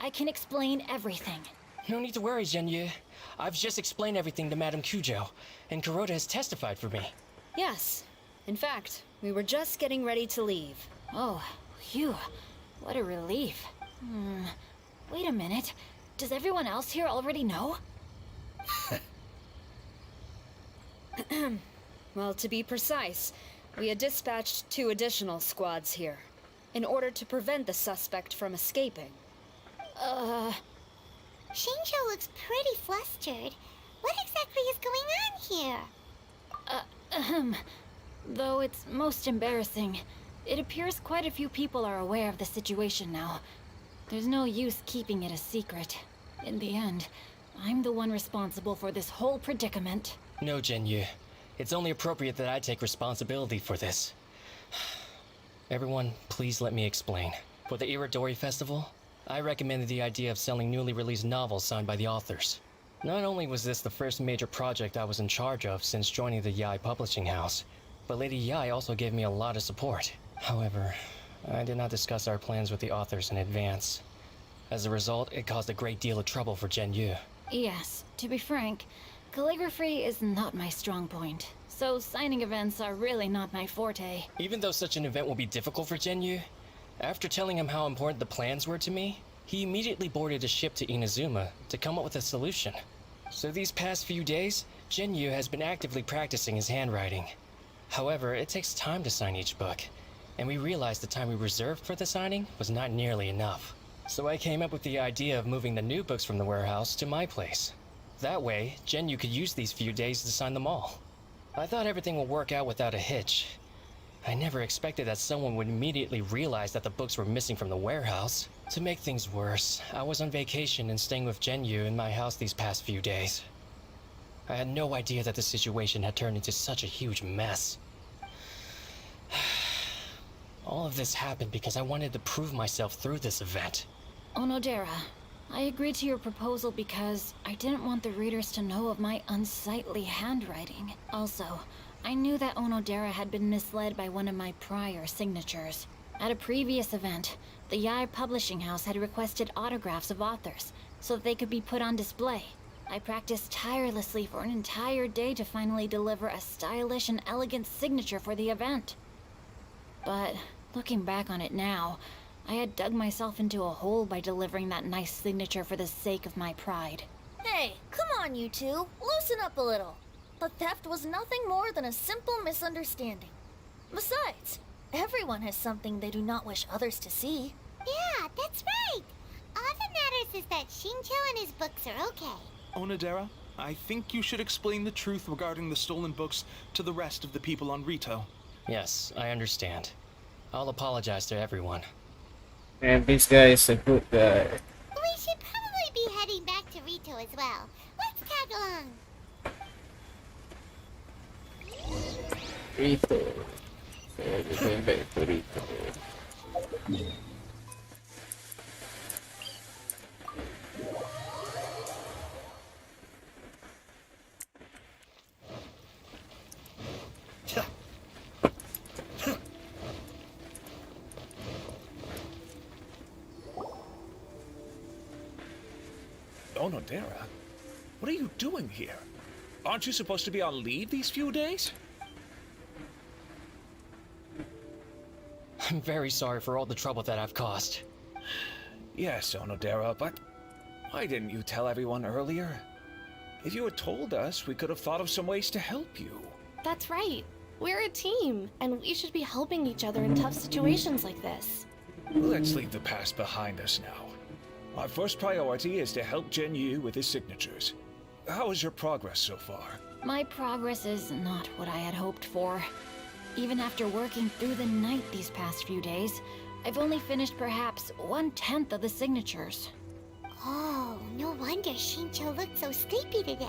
I can explain everything. No need to worry, Genyu. I've just explained everything to Madame Kujo, and Kuroda has testified for me. Yes. In fact, we were just getting ready to leave. Oh, phew. What a relief. Wait a minute. Does everyone else here already know? Well, to be precise, we had dispatched 2 additional squads here, in order to prevent the suspect from escaping. Shinjo looks pretty flustered. What exactly is going on here? Though it's most embarrassing, it appears quite a few people are aware of the situation now. There's no use keeping it a secret. In the end, I'm the one responsible for this whole predicament. No, Genyu. It's only appropriate that I take responsibility for this. Everyone, please let me explain. For the IRODORI Festival, I recommended the idea of selling newly released novels signed by the authors. Not only was this the first major project I was in charge of since joining the Yae publishing house, but Lady Yae also gave me a lot of support. However, I did not discuss our plans with the authors in advance. As a result, it caused a great deal of trouble for Genyu. Yes, to be frank, calligraphy is not my strong point, so signing events are really not my forte. Even though such an event will be difficult for Genyu, after telling him how important the plans were to me, he immediately boarded a ship to Inazuma to come up with a solution. So these past few days, Genyu has been actively practicing his handwriting. However, it takes time to sign each book, and we realized the time we reserved for the signing was not nearly enough. So I came up with the idea of moving the new books from the warehouse to my place. That way, Genyu could use these few days to sign them all. I thought everything would work out without a hitch. I never expected that someone would immediately realize that the books were missing from the warehouse. To make things worse, I was on vacation and staying with Genyu in my house these past few days. I had no idea that the situation had turned into such a huge mess. All of this happened because I wanted to prove myself through this event. Onodera, I agreed to your proposal because I didn't want the readers to know of my unsightly handwriting. Also, I knew that Onodera had been misled by one of my prior signatures. At a previous event, the Yae publishing house had requested autographs of authors so that they could be put on display. I practiced tirelessly for an entire day to finally deliver a stylish and elegant signature for the event. But looking back on it now, I had dug myself into a hole by delivering that nice signature for the sake of my pride. Hey, come on, you two. Loosen up a little. The theft was nothing more than a simple misunderstanding. Besides, everyone has something they do not wish others to see. Yeah, that's right. All that matters is that Shinjo and his books are okay. Onodera, I think you should explain the truth regarding the stolen books to the rest of the people on Rito. Yes, I understand. I'll apologize to everyone. And this guy is a good guy. We should probably be heading back to Rito as well. Let's tag along. Rito. So we're going back to Rito. Onodera, what are you doing here? Aren't you supposed to be on leave these few days? I'm very sorry for all the trouble that I've caused. Yes, Onodera, but why didn't you tell everyone earlier? If you had told us, we could have thought of some ways to help you. That's right. We're a team, and we should be helping each other in tough situations like this. Let's leave the past behind us now. Our first priority is to help Genyu with his signatures. How is your progress so far? My progress is not what I had hoped for. Even after working through the night these past few days, I've only finished perhaps 1/10 of the signatures. Oh, no wonder Shincho looked so sleepy today.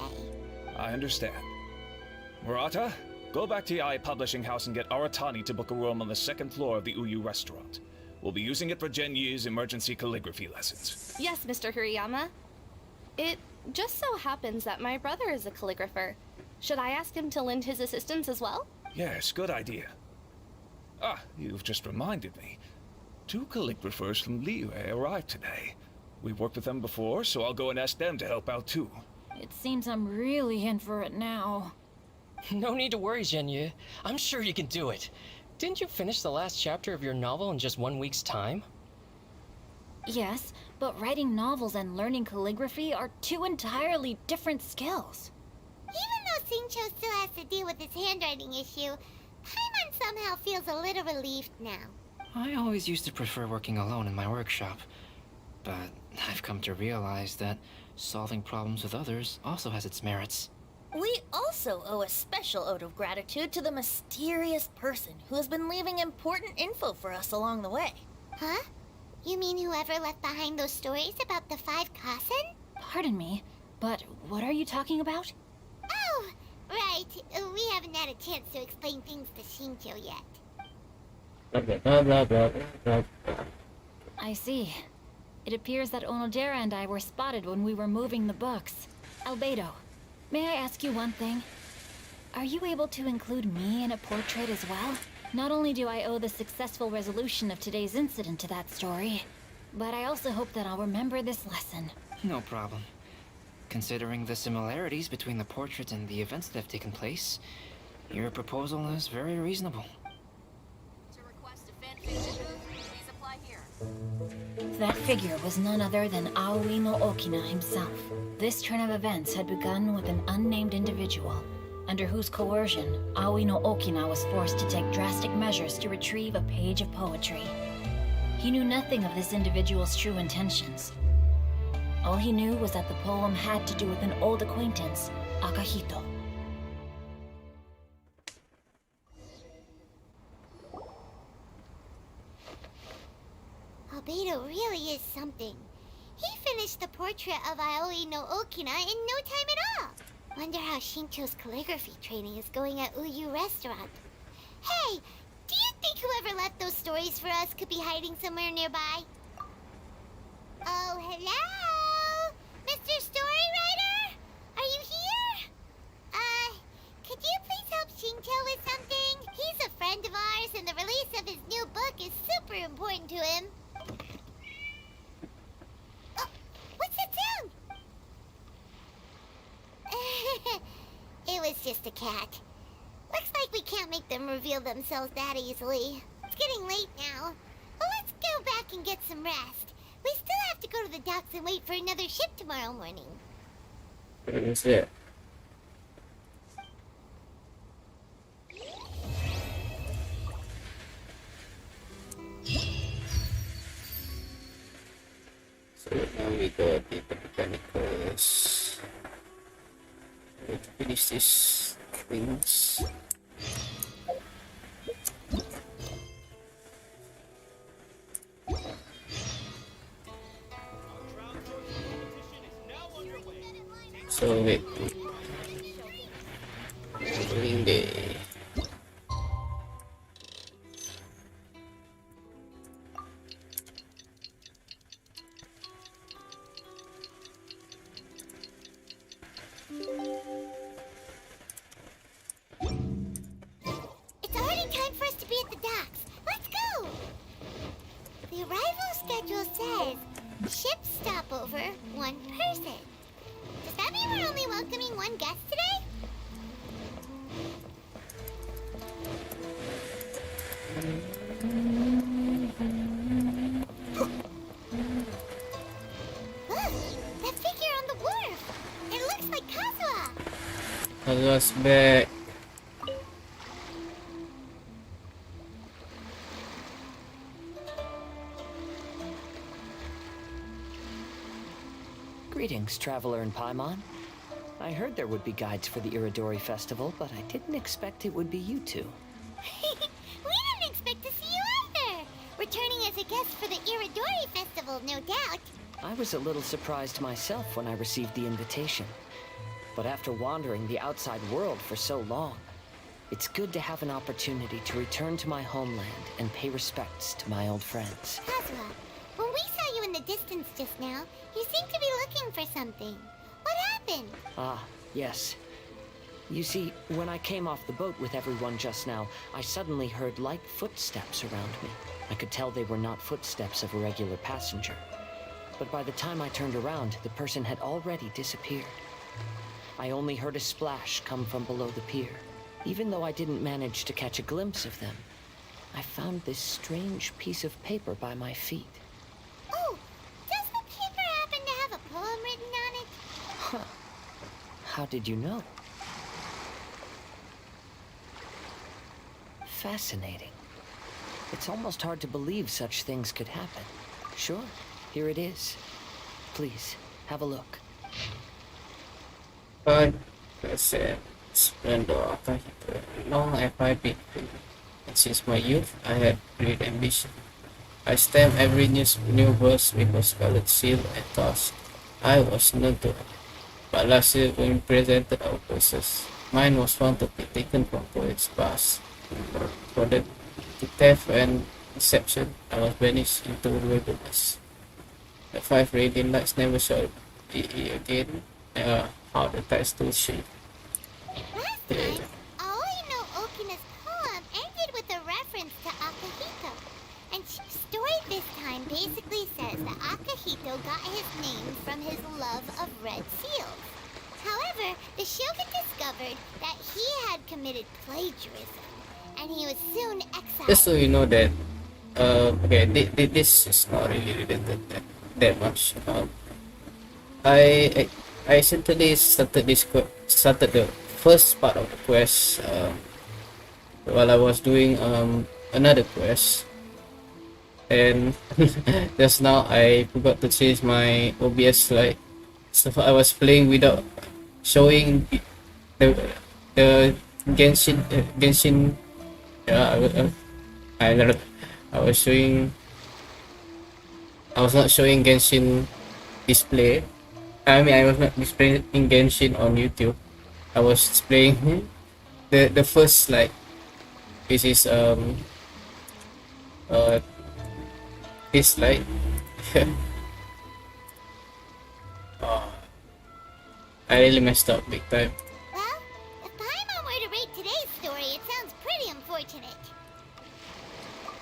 I understand. Murata, go back to the I Publishing House and get Aratani to book a room on the second floor of the Uyu restaurant. We'll be using it for Genyu's emergency calligraphy lessons. Yes, Mr. Hirayama. It just so happens that my brother is a calligrapher. Should I ask him to lend his assistance as well? Yes, good idea. Ah, you've just reminded me. 2 calligraphers from Liyue arrived today. We've worked with them before, so I'll go and ask them to help out too. It seems I'm really in for it now. No need to worry, Genyu. I'm sure you can do it. Didn't you finish the last chapter of your novel in just 1 week's time? Yes, but writing novels and learning calligraphy are 2 entirely different skills. Even though Shincho still has to deal with his handwriting issue, Paimon somehow feels a little relieved now. I always used to prefer working alone in my workshop, but I've come to realize that solving problems with others also has its merits. We also owe a special ode of gratitude to the mysterious person who has been leaving important info for us along the way. Huh? You mean whoever left behind those stories about the 5 Kasen? Pardon me, but what are you talking about? Oh, right. We haven't had a chance to explain things to Shincho yet. Blah, blah, blah, blah, blah, blah. I see. It appears that Onodera and I were spotted when we were moving the books. Albedo, may I ask you one thing? Are you able to include me in a portrait as well? Not only do I owe the successful resolution of today's incident to that story, but I also hope that I'll remember this lesson. No problem. Considering the similarities between the portrait and the events that have taken place, your proposal is very reasonable. To request a fan fiction move, please apply here. That figure was none other than Aoi no Okina himself. This turn of events had begun with an unnamed individual, under whose coercion, Aoi no Okina was forced to take drastic measures to retrieve a page of poetry. He knew nothing of this individual's true intentions. All he knew was that the poem had to do with an old acquaintance, Akahito. Albedo really is something. He finished the portrait of Aoi no Okina in no time at all. Wonder how Shincho's calligraphy training is going at Uyu restaurant. Hey, do you think whoever left those stories for us could be hiding somewhere nearby? Oh, hello? Mr. Storywriter? Are you here? Could you please help Shincho with something? He's a friend of ours and the release of his new book is super important to him. Oh, what's that sound? It was just a cat. Looks like we can't make them reveal themselves that easily. It's getting late now. Well, let's go back and get some rest. We still have to go to the docks and wait for another ship tomorrow morning. What is it? So now we got the mechanicals. Let's finish these things. So wait. Opening day. It's already time for us to be at the docks. Let's go! The arrival schedule says ship stopover, 1 person. you were only welcoming one guest today? Look, that figure on the wharf. It looks like Kazuha. Kazuha's back. Greetings, traveler in Paimon. I heard there would be guides for the IRODORI Festival, but I didn't expect it would be you two. We didn't expect to see you either. Returning as a guest for the IRODORI Festival, no doubt. I was a little surprised myself when I received the invitation. But after wandering the outside world for so long, it's good to have an opportunity to return to my homeland and pay respects to my old friends. Kazuha, when we saw you in the distance just now, you seemed to be looking for something. What happened? Ah, yes. You see, when I came off the boat with everyone just now, I suddenly heard light footsteps around me. I could tell they were not footsteps of a regular passenger. But by the time I turned around, the person had already disappeared. I only heard a splash come from below the pier. Even though I didn't manage to catch a glimpse of them, I found this strange piece of paper by my feet. Oh, does the paper happen to have a poem written on it? Huh. How did you know? Fascinating. It's almost hard to believe such things could happen. Sure, here it is. Please, have a look. But splendor long have I been, and since my youth I had great ambition. I stamped every new verse with a scarlet seal and thus I was known to her. But last year when we presented our verses, mine was found to be taken from poets past. For the theft and deception, I was banished into the wilderness. The 5 radiant lights never showed again. How the text will shape. Last time, Aoi no Okina's poem ended with a reference to Akahito. And Chip's story this time basically says that Akahito got his name from his love of red seals. However, the shogun discovered that he had committed plagiarism, and he was soon exiled. Just so you know that, okay, this is not really related that much. I recently started the first part of the quest while I was doing another quest, and just now I forgot to change my OBS slide, so I was playing without showing the Genshin. Yeah, I was not showing Genshin display. I mean, I was not displaying Genshin on YouTube. I was displaying the first slide, which is this slide. I really messed up big time. Well, if Paimon were to rate today's story, it sounds pretty unfortunate.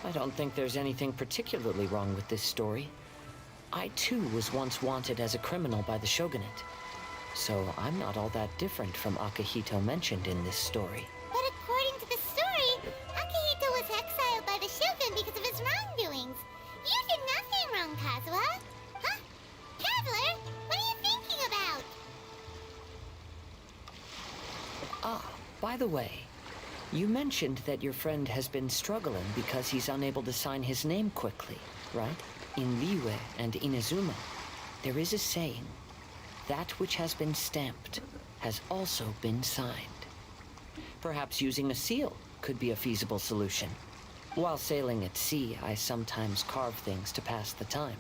I don't think there's anything particularly wrong with this story. I too was once wanted as a criminal by the shogunate, so I'm not all that different from Akahito mentioned in this story. But according to the story, Akahito was exiled by the shogun because of his wrongdoings. You did nothing wrong, Kazuha. Huh? Traveler, what are you thinking about? Ah, by the way, you mentioned that your friend has been struggling because he's unable to sign his name quickly, right? In liyue and inazuma, there is a saying, that which has been stamped has also been signed. Perhaps using a seal could be a feasible solution. While sailing at sea, I sometimes carve things to pass the time.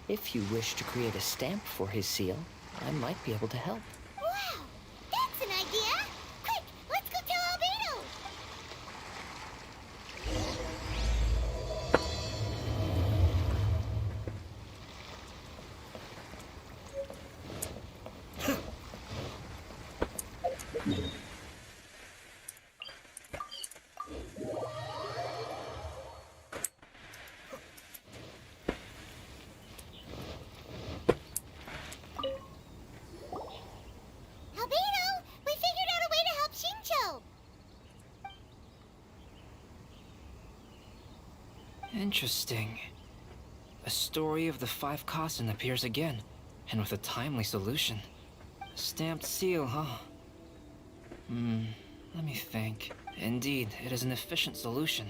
If you wish to create a stamp for his seal, I might be able to help. Wow, that's an idea! Quick, let's go tell Albedo! Interesting. A story of the 5 Kasen appears again, and with a timely solution. A stamped seal, huh? Let me think. Indeed, it is an efficient solution.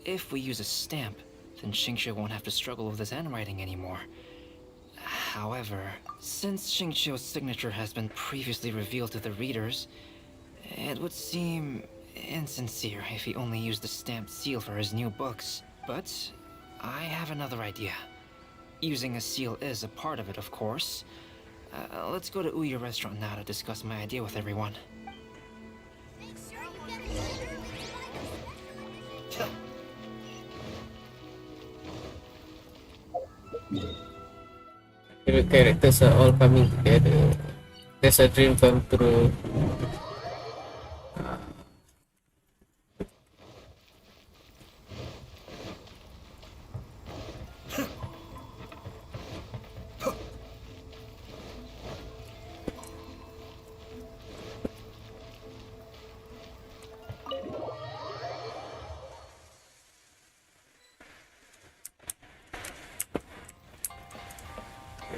If we use a stamp, then Xingqiu won't have to struggle with his handwriting anymore. However, since Xingqiu's signature has been previously revealed to the readers, it would seem insincere if he only used the stamped seal for his new books. But I have another idea. Using a seal is a part of it, of course. Let's go to Uya restaurant now to discuss my idea with everyone. The characters are all coming together. There's a dream come true.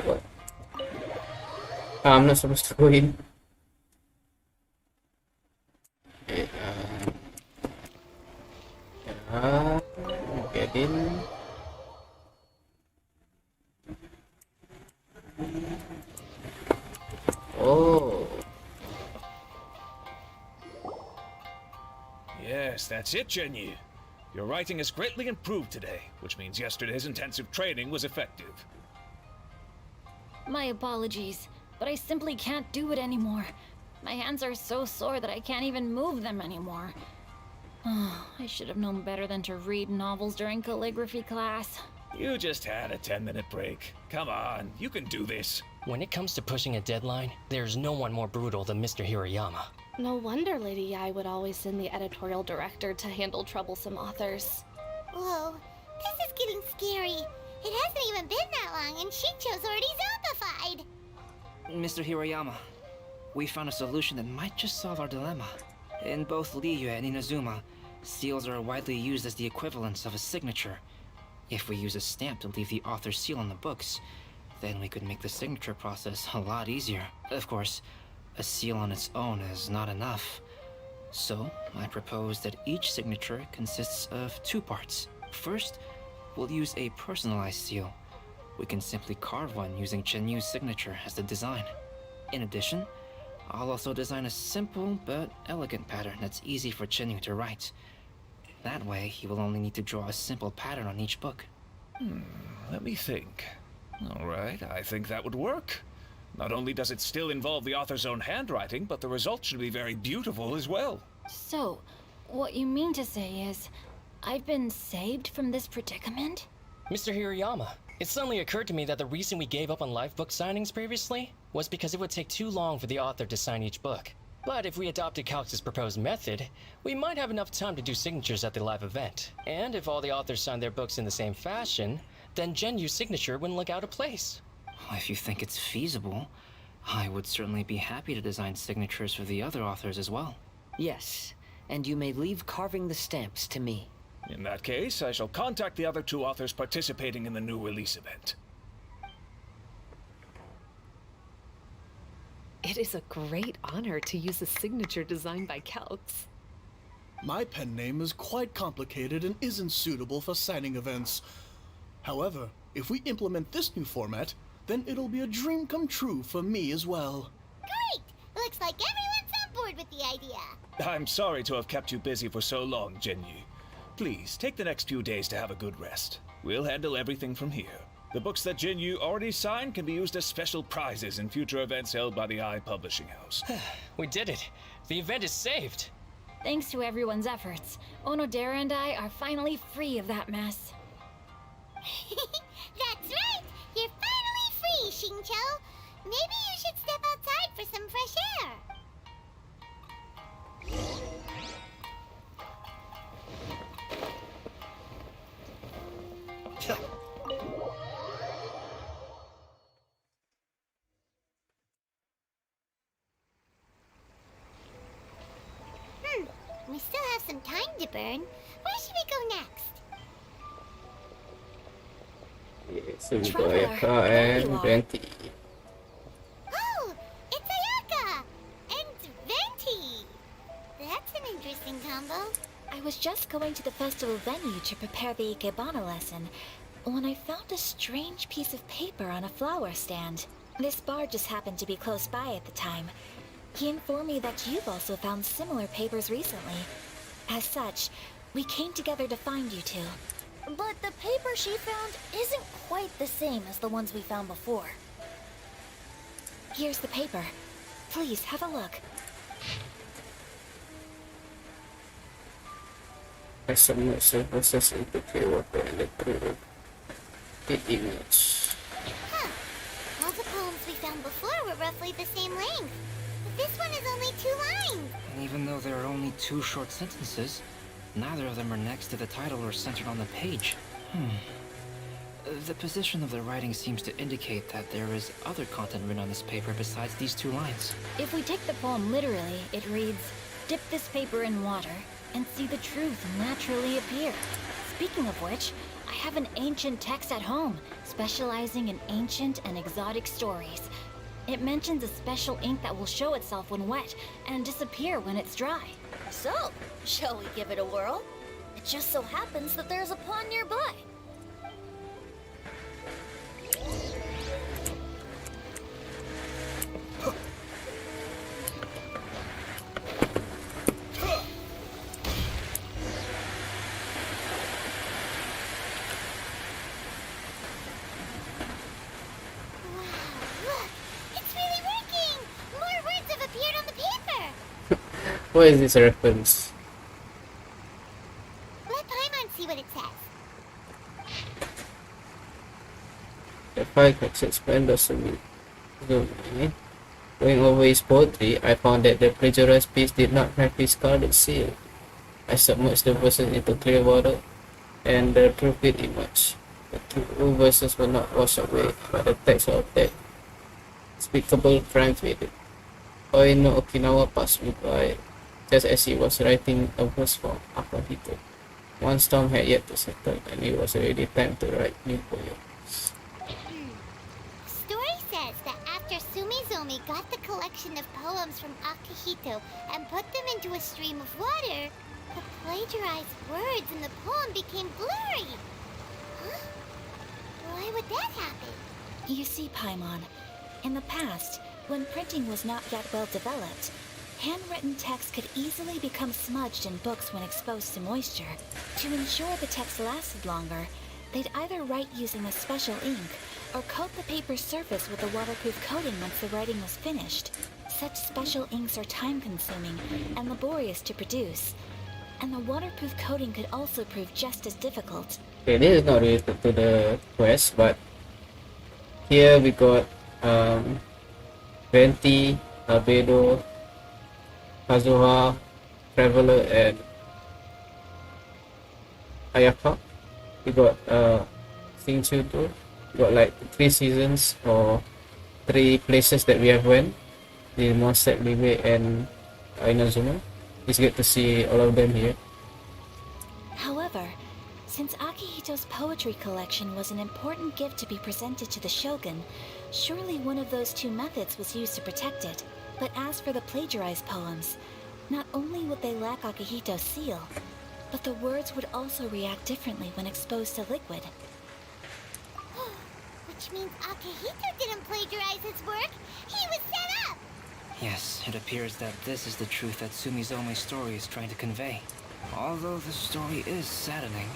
What? I'm not supposed to go in. Okay, get in. Oh. Yes, that's it, Genyu. Your writing has greatly improved today, which means yesterday's intensive training was effective. My apologies, but I simply can't do it anymore. My hands are so sore that I can't even move them anymore. Oh, I should have known better than to read novels during calligraphy class. You just had a 10-minute break. Come on, you can do this. When it comes to pushing a deadline, there's no one more brutal than Mr. Hirayama. No wonder Lady Yai would always send the editorial director to handle troublesome authors. Whoa, this is getting scary. It hasn't even been that long and Xingqiu's already zombified. Mr. Hirayama, we found a solution that might just solve our dilemma. In both liyue and inazuma, seals are widely used as the equivalents of a signature. If we use a stamp to leave the author's seal on the books, then we could make the signature process a lot easier. Of course, a seal on its own is not enough. So, I propose that each signature consists of 2 parts. First, we'll use a personalized seal. We can simply carve one using Chenyu's signature as the design. In addition, I'll also design a simple but elegant pattern that's easy for Chenyu to write. That way, he will only need to draw a simple pattern on each book. Let me think. Alright, I think that would work. Not only does it still involve the author's own handwriting, but the result should be very beautiful as well. So, what you mean to say is, I've been saved from this predicament? Mr. Hirayama, it suddenly occurred to me that the reason we gave up on live book signings previously was because it would take too long for the author to sign each book. But if we adopted Calx's proposed method, we might have enough time to do signatures at the live event. And if all the authors signed their books in the same fashion, then Genyu's signature wouldn't look out of place. If you think it's feasible, I would certainly be happy to design signatures for the other authors as well. Yes, and you may leave carving the stamps to me. In that case, I shall contact the other 2 authors participating in the new release event. It is a great honor to use a signature designed by Calx. My pen name is quite complicated and isn't suitable for signing events. However, if we implement this new format, then it'll be a dream come true for me as well. Great! Looks like everyone's on board with the idea. I'm sorry to have kept you busy for so long, Genyu. Please, take the next few days to have a good rest. We'll handle everything from here. The books that Genyu already signed can be used as special prizes in future events held by the I Publishing House. We did it! The event is saved! Thanks to everyone's efforts, Onodera and I are finally free of that mess. That's right! You're finally free, Xingqiu! Maybe you should step outside for some fresh air. We still have some time to burn. Where should we go next? So we got Traveler, ayaka there you and are. venti. Oh, it's Ayaka and Venti. That's an interesting combo. I was just going to the festival venue to prepare the ikebana lesson when I found a strange piece of paper on a flower stand. This bard just happened to be close by at the time. He informed me that you've also found similar papers recently. As such, we came together to find you two. But the paper she found isn't quite the same as the ones we found before. Here's the paper. Please have a look. I submit surfaces into clear water and the true image. Huh. All the poems we found before were roughly the same length. But this one is only 2 lines. And even though there are only 2 short sentences, neither of them are next to the title or centered on the page. The position of the writing seems to indicate that there is other content written on this paper besides these 2 lines. If we take the poem literally, it reads, "Dip this paper in water and see the truth naturally appear." Speaking of which, I have an ancient text at home, specializing in ancient and exotic stories. It mentions a special ink that will show itself when wet and disappear when it's dry. So, shall we give it a whirl? It just so happens that there's a pond nearby. Look, it's really working. More words have appeared on the paper. What is this reference? Let Paimon see what it says. The 5 exits vendors to me. Going over his poetry, I found that the plagiarized piece did not have his colored seal. I submerged the verses into clear water and the true fit image. The true verses were not washed away, but the text of that despicable crime faded. Oi no Okinawa passed me by, just as he was writing a verse for Akahito. One storm had yet to settle, and it was already time to write Mihoyo. Story says that after Sumizomi got the collection of poems from Akihito and put them into a stream of water, the plagiarized words in the poem became blurry. Huh? Why would that happen? You see, Paimon, in the past, when printing was not yet well developed, handwritten text could easily become smudged in books when exposed to moisture. To ensure the text lasted longer, they'd either write using a special ink or coat the paper's surface with a waterproof coating once the writing was finished. Such special inks are time-consuming and laborious to produce, and the waterproof coating could also prove just as difficult. Okay, this is not related to the quest, but here we got Venti, Albedo, Kazuha, Traveler, and Ayaka. We got Singchu too. We got like 3 seasons or 3 places that we have went. The Monset, Liyue, and Inazuma. It's good to see all of them here. However, since Akihito's poetry collection was an important gift to be presented to the shogun, surely one of those 2 methods was used to protect it. But as for the plagiarized poems, not only would they lack Akihito's seal, but the words would also react differently when exposed to liquid. Which means Akihito didn't plagiarize his work. He was set up. Yes, it appears that this is the truth that Sumizome's story is trying to convey. Although the story is saddening,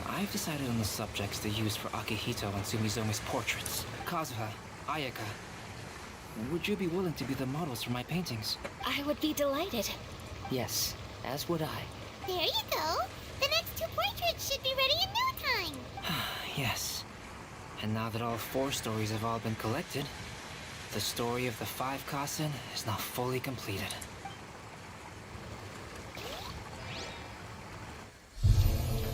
I've decided on the subjects to use for Akihito and Sumizome's portraits. Kazuha, Ayaka, would you be willing to be the models for my paintings? I would be delighted. Yes, as would I. There you go. The next 2 portraits should be ready in no time. Yes. And now that all 4 stories have all been collected, the story of the 5 Kasen is now fully completed.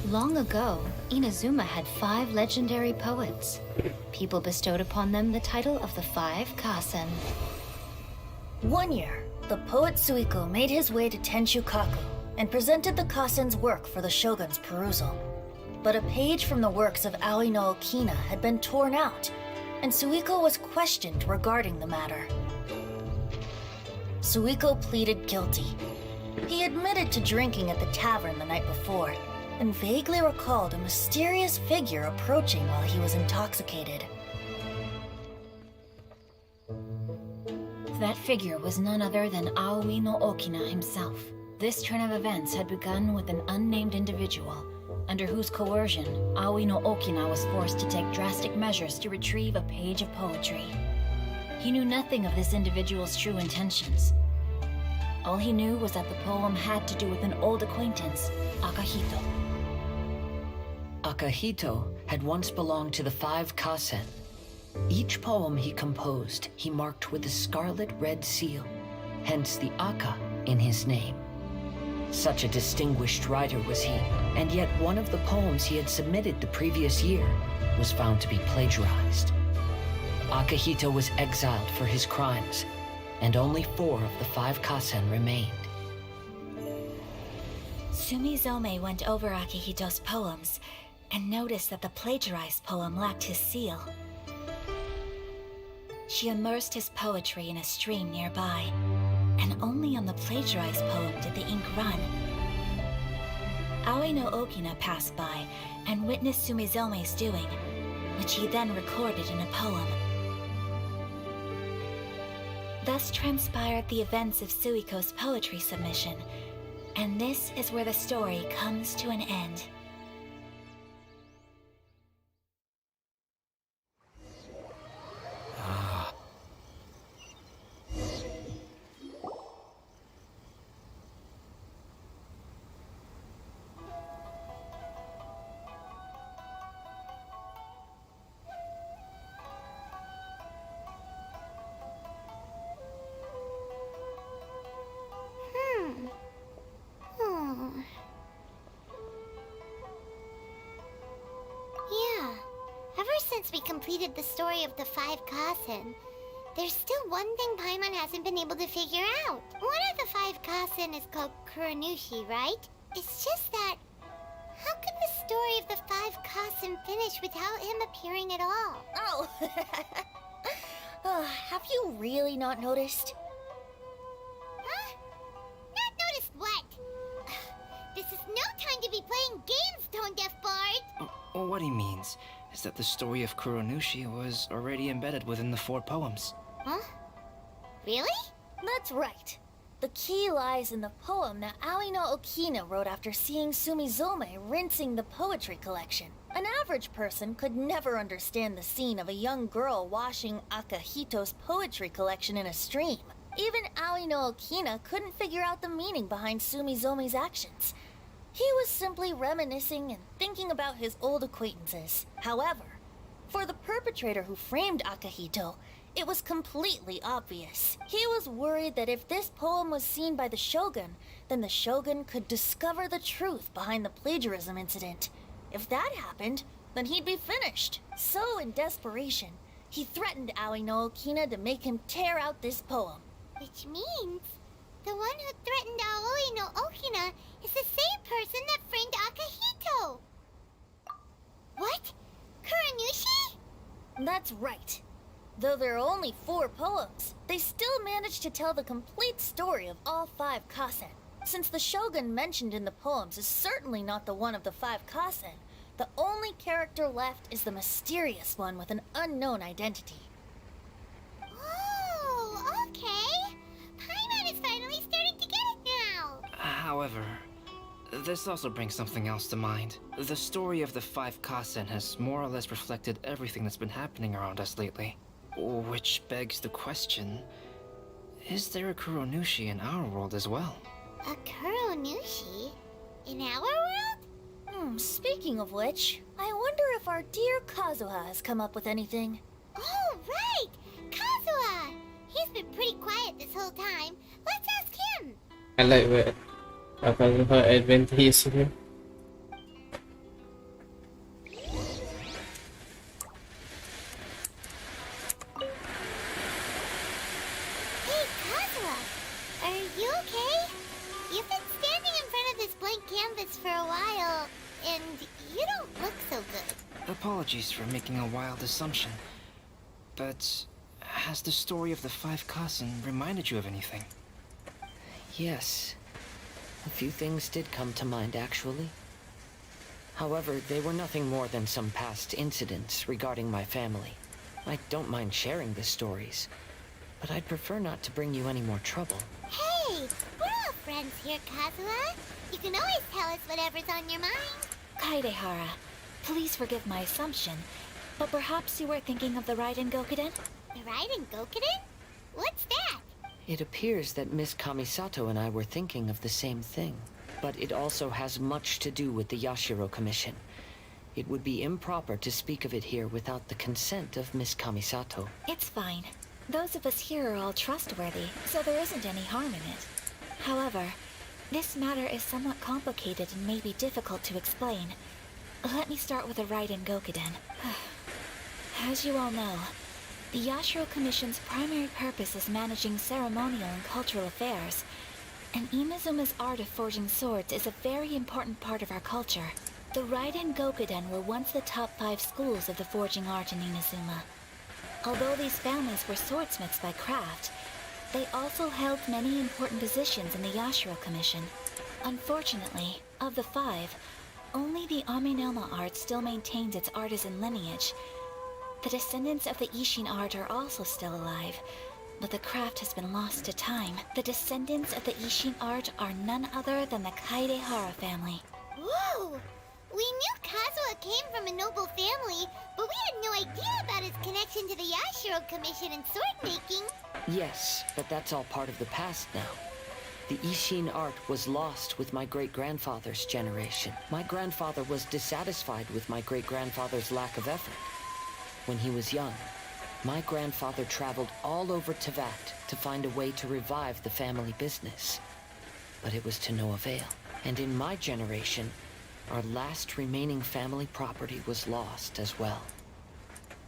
Long ago, Inazuma had 5 legendary poets. People bestowed upon them the title of the 5 Kasen. One year, the poet Suiko made his way to Tenshukaku and presented the Kasen's work for the shogun's perusal. but a page from the works of Aoi no Okina had been torn out, and Suiko was questioned regarding the matter. Suiko pleaded guilty. He admitted to drinking at the tavern the night before, and vaguely recalled a mysterious figure approaching while he was intoxicated. That figure was none other than Aoi no Okina himself. This turn of events had begun with an unnamed individual, under whose coercion, Aoi no Okina was forced to take drastic measures to retrieve a page of poetry. He knew nothing of this individual's true intentions. All he knew was that the poem had to do with an old acquaintance, Akahito. Akahito had once belonged to the 5 Kasen. Each poem he composed, he marked with a scarlet red seal, hence the Aka in his name. Such a distinguished writer was he, and yet one of the poems he had submitted the previous year was found to be plagiarized. Akahito was exiled for his crimes, and only 4 of the 5 Kasen remained. Sumizome went over Akihito's poems and noticed that the plagiarized poem lacked his seal. She immersed his poetry in a stream nearby, and only on the plagiarized poem did the ink run. Aoi no Okina passed by and witnessed Sumizome's doing, which he then recorded in a poem. Thus transpired the events of Suiko's poetry submission, and this is where the story comes to an end. Yeah, ever since we completed the story of the 5 Kasen, there's still one thing Paimon hasn't been able to figure out. One of the 5 Kasen is called Kuranushi, right? It's just that, how could the story of the 5 Kasen finish without him appearing at all? Oh, have you really not noticed? Huh? Not noticed what? This is no time to be playing games, Tone Deaf Bard! What he means is that the story of Kuronushi was already embedded within the 4 poems. Huh? Really? That's right. The key lies in the poem that Aoi no Okina wrote after seeing Sumizome rinsing the poetry collection. An average person could never understand the scene of a young girl washing Akahito's poetry collection in a stream. Even Aoi no Okina couldn't figure out the meaning behind Sumizome's actions. He was simply reminiscing and thinking about his old acquaintances. However, for the perpetrator who framed Akahito, it was completely obvious. He was worried that if this poem was seen by the Shogun, then the Shogun could discover the truth behind the plagiarism incident. If that happened, then he'd be finished. So in desperation, he threatened Aoi no Okina to make him tear out this poem. Which means the one who threatened Aoi no Okina is the same person that framed Akahito! What? Kuranushi? That's right. Though there are only 4 poems, they still managed to tell the complete story of all 5 Kasen. Since the Shogun mentioned in the poems is certainly not the one of the 5 Kasen, the only character left is the mysterious one with an unknown identity. Oh, okay. Paimon is finally starting to get it now. However, this also brings something else to mind. The story of the 5 Kasen has more or less reflected everything that's been happening around us lately. Which begs the question, is there a Kuronushi in our world as well? A Kuranushi? In our world? Speaking of which, I wonder if our dear Kazuha has come up with anything. Oh, right! Kazuha! He's been pretty quiet this whole time. Let's ask him! I like that Kazuha advantage here. Hey, Kazuha! Are you okay? You've been standing in front of this blank canvas for a while. and you don't look so good. Apologies for making a wild assumption, but has the story of the five cousin reminded you of anything? Yes. A few things did come to mind, actually. However, they were nothing more than some past incidents regarding my family. I don't mind sharing the stories, but I'd prefer not to bring you any more trouble. Hey, we're all friends here, Kazuha. You can always tell us whatever's on your mind. Kaidehara, please forgive my assumption, but perhaps you were thinking of the Raiden Gokuden? The Raiden Gokuden? What's that? It appears that Miss Kamisato and I were thinking of the same thing, but it also has much to do with the Yashiro Commission. It would be improper to speak of it here without the consent of Miss Kamisato. It's fine. Those of us here are all trustworthy, so there isn't any harm in it. However, this matter is somewhat complicated and may be difficult to explain. Let me start with the Raiden Gokuden. As you all know, the Yashiro Commission's primary purpose is managing ceremonial and cultural affairs, and Inazuma's art of forging swords is a very important part of our culture. The Raiden Gokuden were once the top 5 schools of the forging art in Inazuma. Although these families were swordsmiths by craft, they also held many important positions in the Yashiro Commission. Unfortunately, of the 5, only the Amenoma art still maintains its artisan lineage. The descendants of the Ishin art are also still alive, but the craft has been lost to time. The descendants of the Ishin art are none other than the Kaidehara family. Whoa! We knew Kazuha came from a noble family, but we had no idea about his connection to the Yashiro Commission and sword making. Yes, but that's all part of the past now. The Ishin art was lost with my great-grandfather's generation. My grandfather was dissatisfied with my great-grandfather's lack of effort. When he was young, my grandfather traveled all over Tevat to find a way to revive the family business. But it was to no avail. And in my generation, our last remaining family property was lost as well.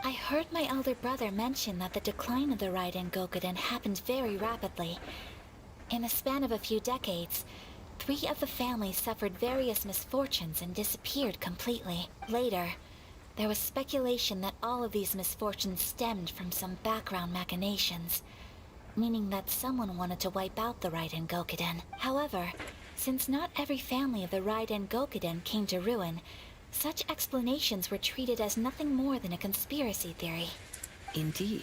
I heard my elder brother mention that the decline of the Raiden Gokuden happened very rapidly. In the span of a few decades, 3 of the families suffered various misfortunes and disappeared completely. Later, there was speculation that all of these misfortunes stemmed from some background machinations, meaning that someone wanted to wipe out the Raiden Gokuden. However, since not every family of the Raiden Gokuden came to ruin, such explanations were treated as nothing more than a conspiracy theory. Indeed.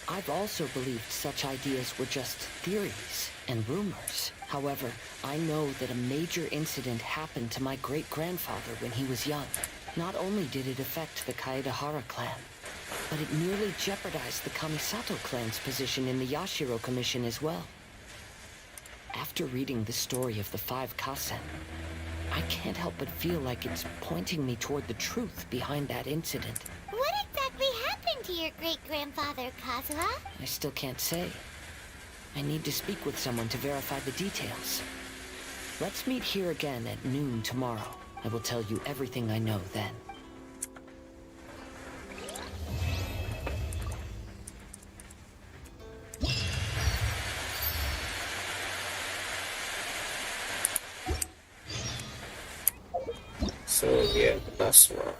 I've also believed such ideas were just theories and rumors. However, I know that a major incident happened to my great-grandfather when he was young. Not only did it affect the Kaedehara clan, but it nearly jeopardized the Kamisato clan's position in the Yashiro Commission as well. After reading the story of the 5 Kasen, I can't help but feel like it's pointing me toward the truth behind that incident. What exactly happened to your great-grandfather, Kazuha? I still can't say. I need to speak with someone to verify the details. Let's meet here again at noon tomorrow. I will tell you everything I know then. So yeah, that's one.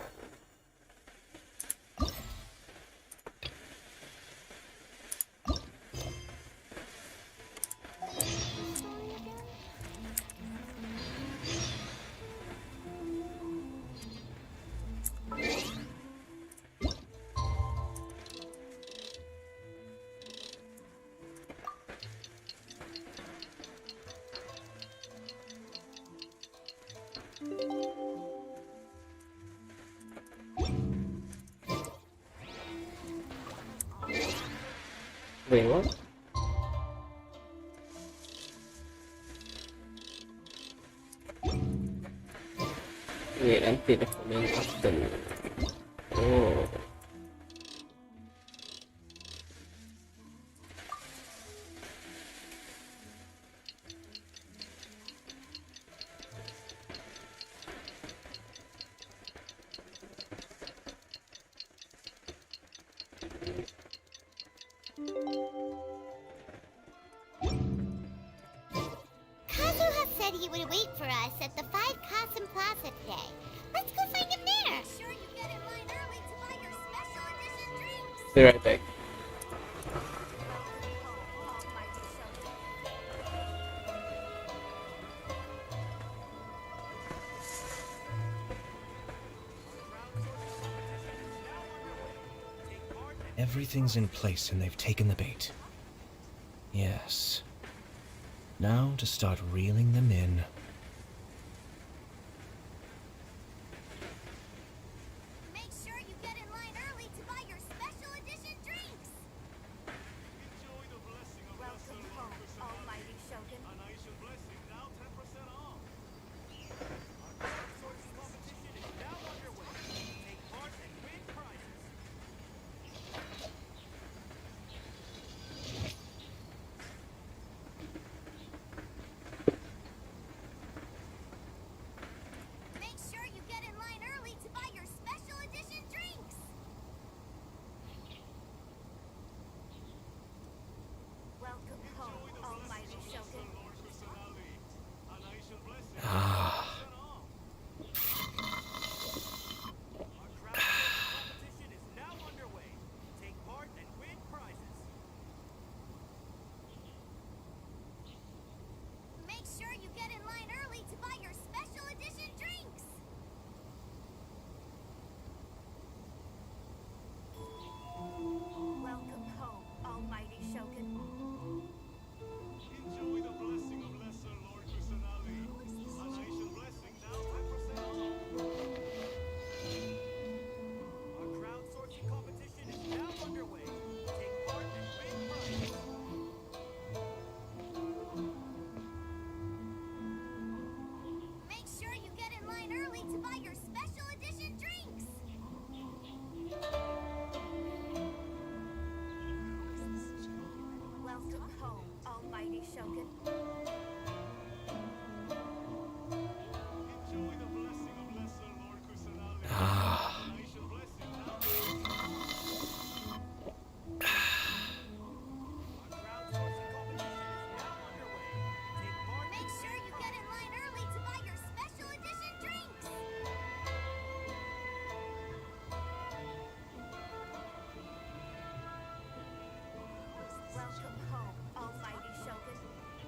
Wait, what? Wait until the following afternoon. Oh. to wait for us at the 5 Cosm Plaza today. Let's go find him there. Sure you get in line early to buy your special edition drinks. Be right back. Everything's in place and they've taken the bait. Yes. Now to start reeling them in. Make sure you get in line early to buy your special edition drinks. Enjoy the blessing of Welcome home, almighty Shogun. A nice blessing, now 10% off. Our crowdsourcing competition is now underway. Take part and win prizes. Make sure you get in line early to buy your special edition drinks. Welcome home, almighty Shogun. Ah. Competition is now underway. Take part and win prizes. Make sure you get in line early to buy your special edition drinks. Welcome home, almighty Shogun. Enjoy the blessing of Lesser Lord Kusanagi. A nice blessing, now 10% off. Our crowdsourcing competition is now underway. Take part and win prizes. Make sure you get in line early to buy your special edition drinks. Welcome home, almighty Shogun. Enjoy the blessing of Lesser Lord Kusanagi. Ah. A nice blessing, now 10% off. Make sure you get in line early to buy your special edition drinks. Welcome home, almighty Shogun. Enjoy the blessing of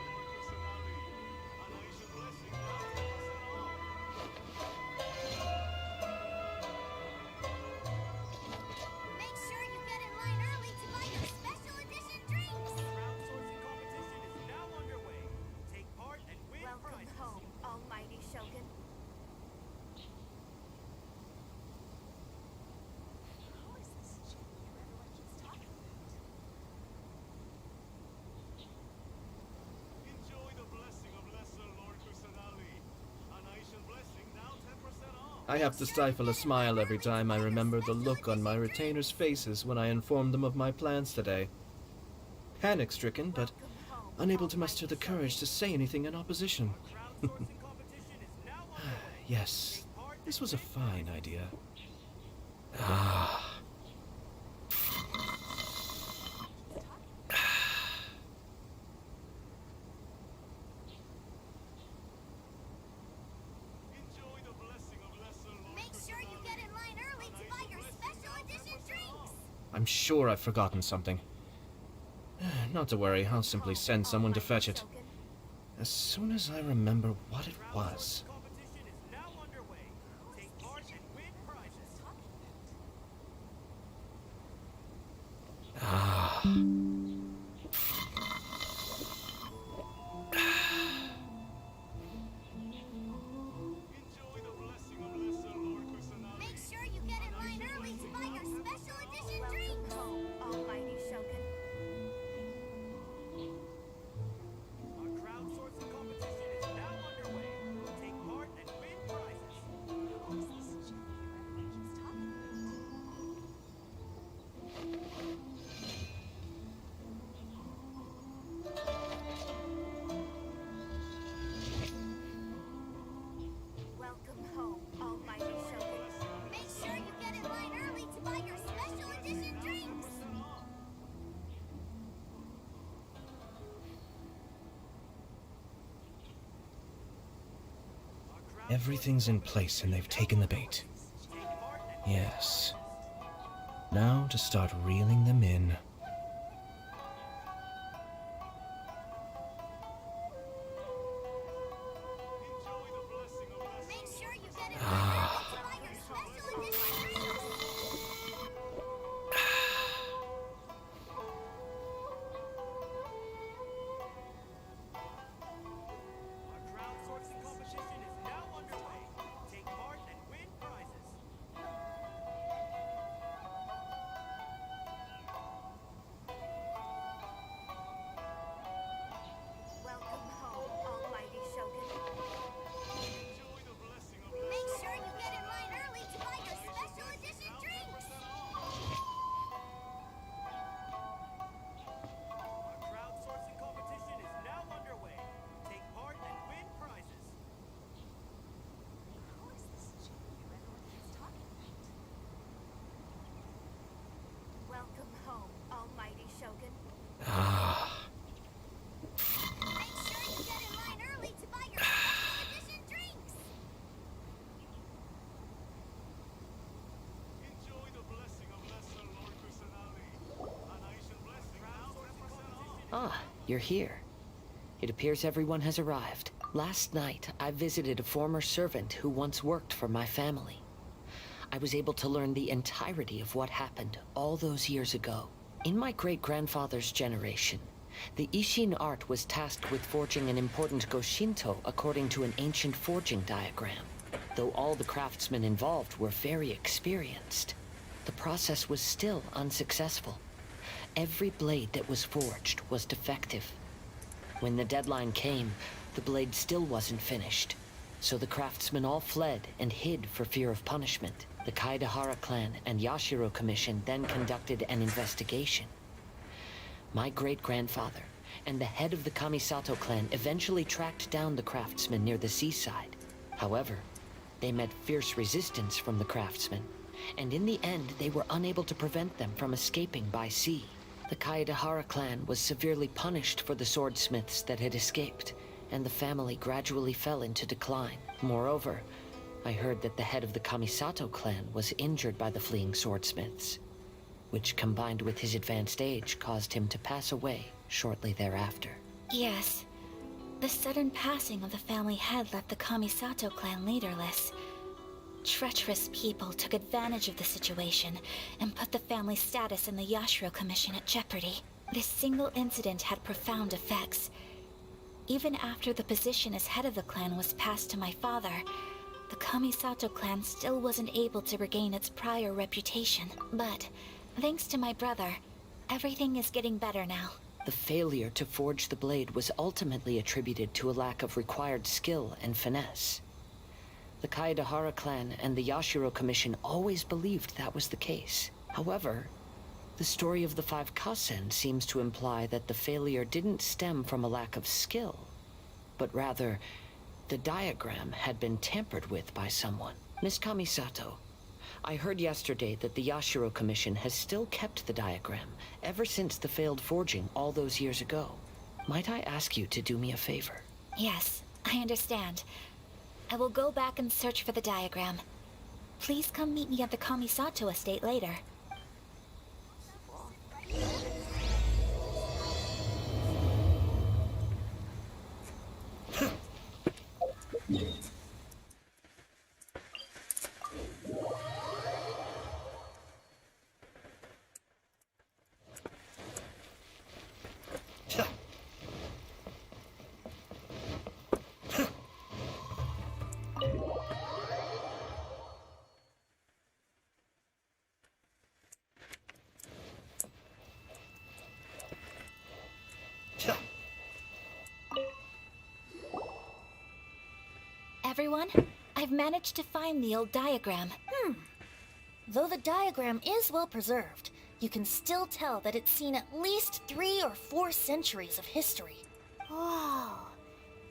Lesser Lord Kusanagi. A nice blessing, now 10% off. Make sure you get in line early to buy your special edition drinks. Crowdsourcing competition is now underway. Take part and win prizes. Welcome home, almighty Shogun. Who is this chick everyone keeps talking about? Enjoy the blessing of Lesser Lord Kusanagi. A nice blessing, now 10% off. I have to stifle a smile every time I remember the look on my retainers' faces when I informed them of my plans today. Panic-stricken, but unable to muster the courage to say anything in opposition. Yes, this was a fine idea. Ah. Enjoy the blessing of Lesser Lord. Make sure you get in line early to buy your special edition drinks. I'm sure I've forgotten something. Not to worry, I'll simply send someone to fetch it. As soon as I remember what it was. Competition is now underway. Take part and win prizes. Ah. Enjoy the blessing of Lesser Lord Kusanagi. Make sure you get in line early to buy your special edition drinks. Welcome home, almighty Shogun. Our crowdsourcing competition is now underway. Take part and win prizes. Who is this chick everyone keeps talking about? Everything's in place and they've taken the bait. Yes. Now to start reeling them in. Welcome home, almighty Shogun. Make sure you get in line early to buy your special edition drinks. Our crowdsourcing competition is now underway. Take part and win prizes. Who is this chick who everyone keeps talking about? Welcome home, almighty Shogun. Make sure you get in line early to buy your special edition drinks. Enjoy the blessing of Lesser Lord Kusanagi. An Aishan blessing now 10% off. Ah, you're here. It appears everyone has arrived. Last night, I visited a former servant who once worked for my family. I was able to learn the entirety of what happened all those years ago. In my great-grandfather's generation, the Ishin art was tasked with forging an important Goshinto according to an ancient forging diagram. Though all the craftsmen involved were very experienced, the process was still unsuccessful. Every blade that was forged was defective. When the deadline came, the blade still wasn't finished, so the craftsmen all fled and hid for fear of punishment. The Kaedahara clan and Yashiro Commission then conducted an investigation. My great-grandfather and the head of the Kamisato clan eventually tracked down the craftsmen near the seaside. However, they met fierce resistance from the craftsmen, and in the end they were unable to prevent them from escaping by sea. The Kaedahara clan was severely punished for the swordsmiths that had escaped, and the family gradually fell into decline. Moreover, I heard that the head of the Kamisato clan was injured by the fleeing swordsmiths, which combined with his advanced age caused him to pass away shortly thereafter. Yes. The sudden passing of the family head left the Kamisato clan leaderless. Treacherous people took advantage of the situation and put the family's status in the Yashiro Commission at jeopardy. This single incident had profound effects. Even after the position as head of the clan was passed to my father, the Kamisato clan still wasn't able to regain its prior reputation. But, thanks to my brother, everything is getting better now. The failure to forge the blade was ultimately attributed to a lack of required skill and finesse. The Kaedahara clan and the Yashiro Commission always believed that was the case. However, the story of the 5 Kasen seems to imply that the failure didn't stem from a lack of skill, but rather, the diagram had been tampered with by someone. Miss Kamisato, I heard yesterday that the Yashiro Commission has still kept the diagram ever since the failed forging all those years ago. Might I ask you to do me a favor? Yes, I understand. I will go back and search for the diagram. Please come meet me at the Kamisato estate later. Everyone, I've managed to find the old diagram. Though the diagram is well preserved, you can still tell that it's seen at least 3 or 4 centuries of history. Whoa,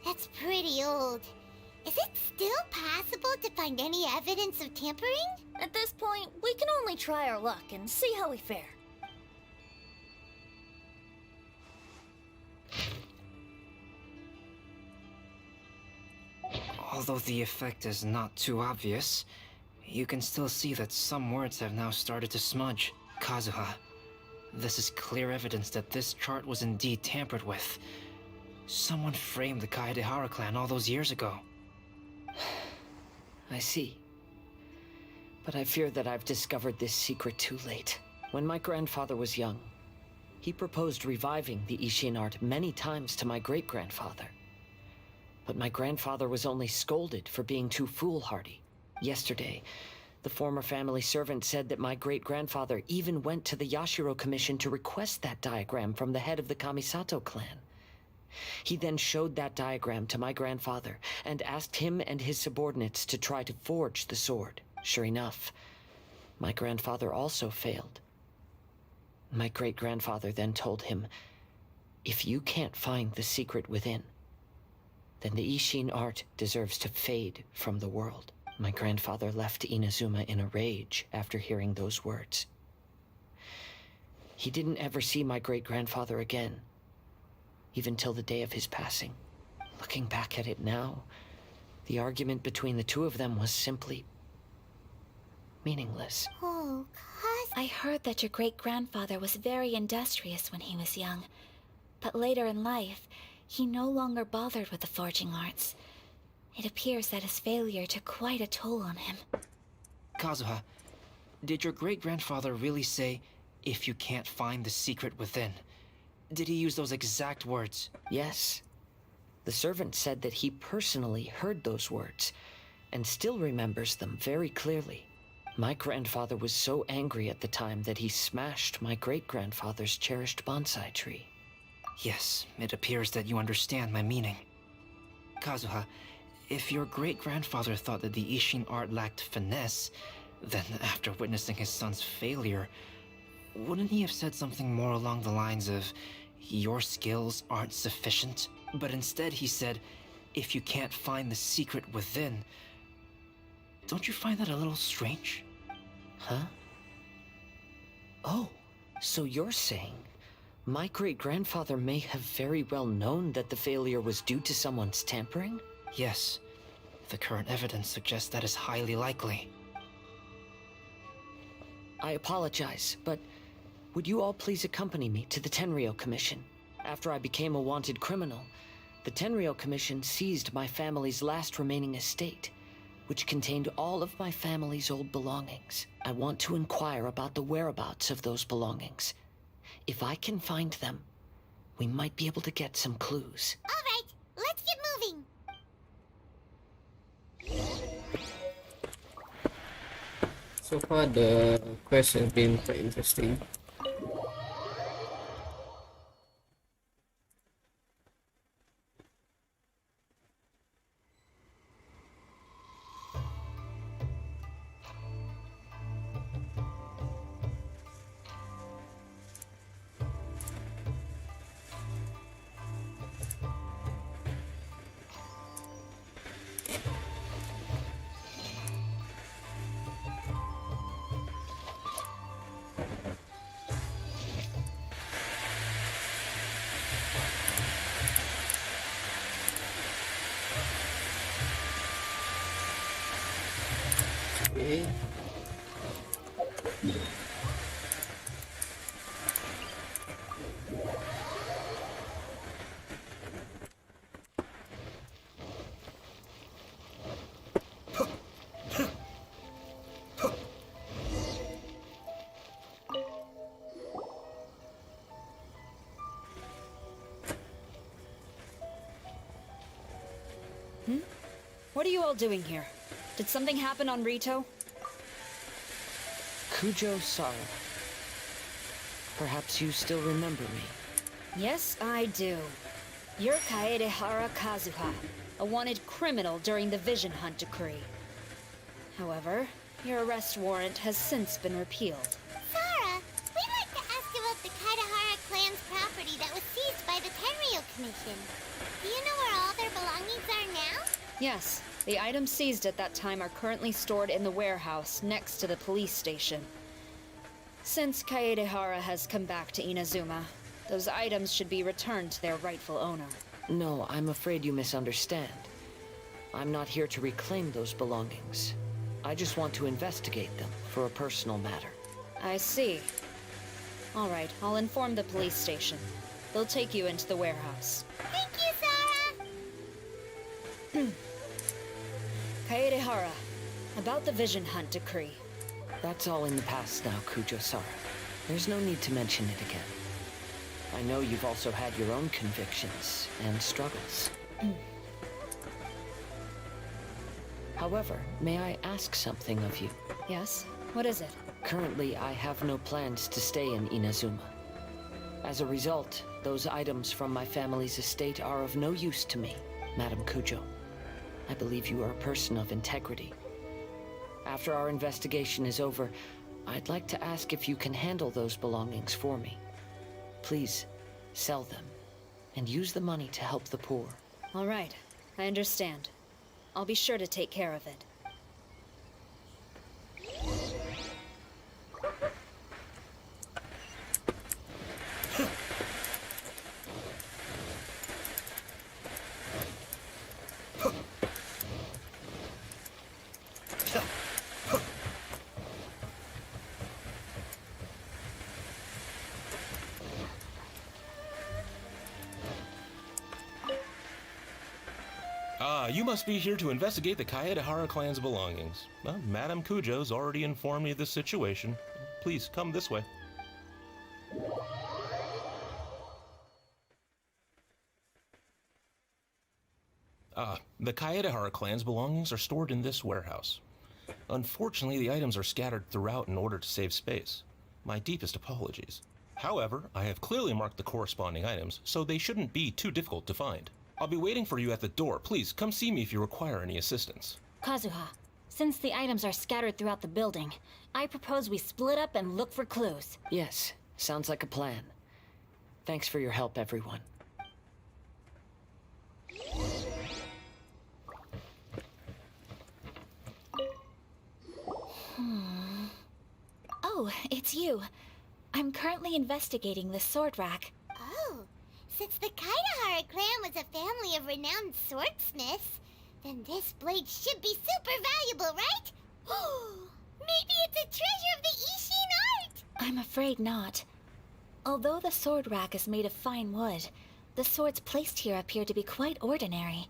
that's pretty old. Is it still possible to find any evidence of tampering? At this point, we can only try our luck and see how we fare. Although the effect is not too obvious, you can still see that some words have now started to smudge. Kazuha, this is clear evidence that this chart was indeed tampered with. Someone framed the Kaedehara clan all those years ago. I see. But I fear that I've discovered this secret too late. When my grandfather was young, he proposed reviving the Ishin art many times to my great-grandfather. But my grandfather was only scolded for being too foolhardy. Yesterday, the former family servant said that my great-grandfather even went to the Yashiro Commission to request that diagram from the head of the Kamisato clan. He then showed that diagram to my grandfather and asked him and his subordinates to try to forge the sword. Sure enough, my grandfather also failed. My great-grandfather then told him, if you can't find the secret within, then the Ishin art deserves to fade from the world. My grandfather left Inazuma in a rage after hearing those words. He didn't ever see my great-grandfather again, even till the day of his passing. Looking back at it now, the argument between the two of them was simply meaningless. Oh, I heard that your great-grandfather was very industrious when he was young, but later in life, he no longer bothered with the forging arts. It appears that his failure took quite a toll on him. Kazuha, did your great-grandfather really say, if you can't find the secret within? Did he use those exact words? Yes. The servant said that he personally heard those words, and still remembers them very clearly. My grandfather was so angry at the time that he smashed my great-grandfather's cherished bonsai tree. Yes, it appears that you understand my meaning. Kazuha, if your great-grandfather thought that the Ishin art lacked finesse, then after witnessing his son's failure, wouldn't he have said something more along the lines of, your skills aren't sufficient? But instead he said, if you can't find the secret within. Don't you find that a little strange? Huh? Oh, so you're saying my great-grandfather may have very well known that the failure was due to someone's tampering? Yes. The current evidence suggests that is highly likely. I apologize, but would you all please accompany me to the Tenryou Commission? After I became a wanted criminal, the Tenryou Commission seized my family's last remaining estate, which contained all of my family's old belongings. I want to inquire about the whereabouts of those belongings. If I can find them, we might be able to get some clues. All right, let's get moving. So far, the quest has been quite interesting. Okay. What are you all doing here? Did something happen on Rito? Kujo Sara. Perhaps you still remember me. Yes, I do. You're Kaedehara Kazuha, a wanted criminal during the Vision Hunt decree. However, your arrest warrant has since been repealed. Sara, we'd like to ask about the Kaedehara clan's property that was seized by the Tenryou Commission. Do you know where all their belongings are now? Yes, the items seized at that time are currently stored in the warehouse next to the police station. Since Kaedehara has come back to Inazuma, those items should be returned to their rightful owner. No, I'm afraid you misunderstand. I'm not here to reclaim those belongings. I just want to investigate them for a personal matter. I see. All right, I'll inform the police station. They'll take you into the warehouse. Thank you, Sora! Kaedehara, about the Vision Hunt decree. That's all in the past now, Kujo-Sara. There's no need to mention it again. I know you've also had your own convictions and struggles. However, may I ask something of you? Yes? What is it? Currently, I have no plans to stay in Inazuma. As a result, those items from my family's estate are of no use to me, Madam Kujo. I believe you are a person of integrity. After our investigation is over, I'd like to ask if you can handle those belongings for me. Please, sell them, and use the money to help the poor. All right, I understand. I'll be sure to take care of it. You must be here to investigate the Kaedehara clan's belongings. Well, Madame Kujo's already informed me of this situation. Please, come this way. The Kaedehara clan's belongings are stored in this warehouse. Unfortunately, the items are scattered throughout in order to save space. My deepest apologies. However, I have clearly marked the corresponding items, so they shouldn't be too difficult to find. I'll be waiting for you at the door. Please, come see me if you require any assistance. Kazuha, since the items are scattered throughout the building, I propose we split up and look for clues. Yes, sounds like a plan. Thanks for your help, everyone. Oh, it's you. I'm currently investigating the sword rack. Oh, since the Kaedehara clan was a family of renowned swordsmiths, then this blade should be super valuable, right? Maybe it's a treasure of the Ishin art! I'm afraid not. Although the sword rack is made of fine wood, the swords placed here appear to be quite ordinary.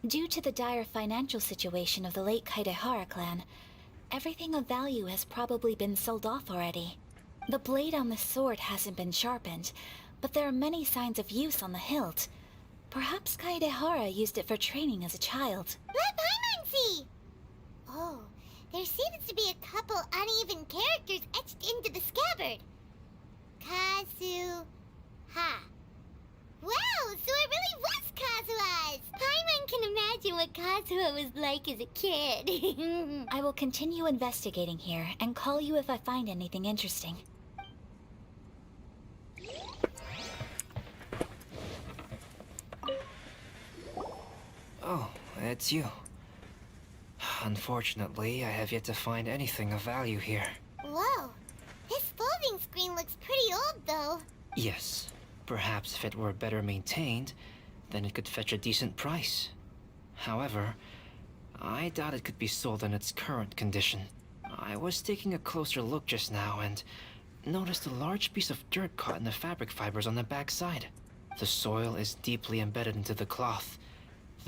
Due to the dire financial situation of the late Kaedehara clan, everything of value has probably been sold off already. The blade on the sword hasn't been sharpened, but there are many signs of use on the hilt. Perhaps Kaedehara used it for training as a child. Let Paimon see! Oh, there seems to be a couple uneven characters etched into the scabbard. Kazuha. Wow, so it really was Kazuha's! Paimon can imagine what Kazuha was like as a kid. I will continue investigating here and call you if I find anything interesting. Oh, it's you. Unfortunately, I have yet to find anything of value here. Whoa, this folding screen looks pretty old though. Yes, perhaps if it were better maintained, then it could fetch a decent price. However, I doubt it could be sold in its current condition. I was taking a closer look just now and noticed a large piece of dirt caught in the fabric fibers on the back side. The soil is deeply embedded into the cloth.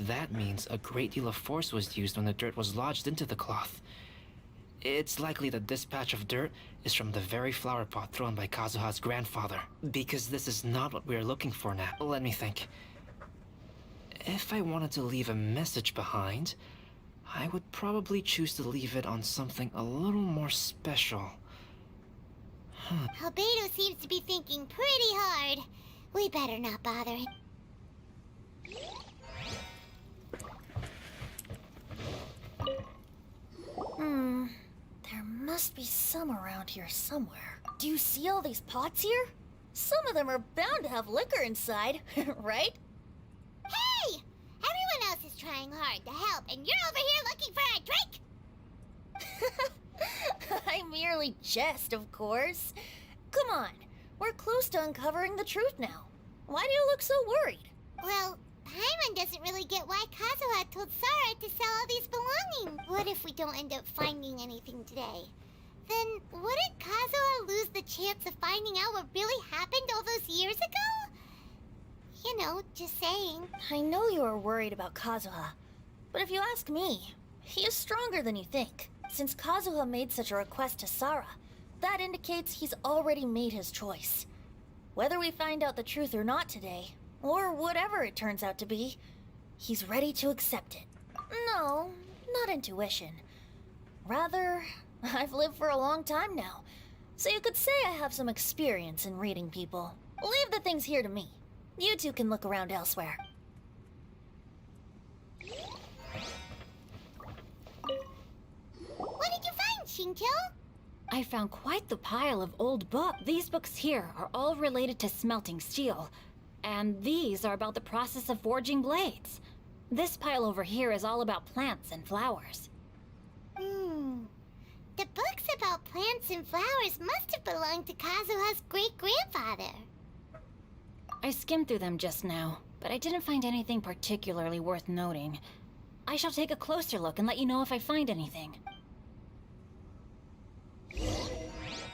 That means a great deal of force was used when the dirt was lodged into the cloth. It's likely that this patch of dirt is from the very flower pot thrown by Kazuha's grandfather. Because this is not what we're looking for now. Let me think. If I wanted to leave a message behind, I would probably choose to leave it on something a little more special. Albedo seems to be thinking pretty hard. We better not bother. There must be some around here somewhere. Do you see all these pots here? Some of them are bound to have liquor inside, right? Hey! Everyone else is trying hard to help, and you're over here looking for a drink? I merely jest, of course. Come on, we're close to uncovering the truth now. Why do you look so worried? Well, Paimon doesn't really get why Kazuha told Sarah to sell all these belongings. What if we don't end up finding anything today? Then wouldn't Kazuha lose the chance of finding out what really happened all those years ago? You know, just saying. I know you are worried about Kazuha, but if you ask me, he is stronger than you think. Since Kazuha made such a request to Sarah, that indicates he's already made his choice. Whether we find out the truth or not today, or whatever it turns out to be, he's ready to accept it. No, not intuition. Rather, I've lived for a long time now, so you could say I have some experience in reading people. Leave the things here to me. You two can look around elsewhere. What did you find, Shinjo? I found quite the pile of old books. These books here are all related to smelting steel, and these are about the process of forging blades. This pile over here is all about plants and flowers. The books about plants and flowers must have belonged to Kazuha's great-grandfather. I skimmed through them just now, but I didn't find anything particularly worth noting. I shall take a closer look and let you know if I find anything.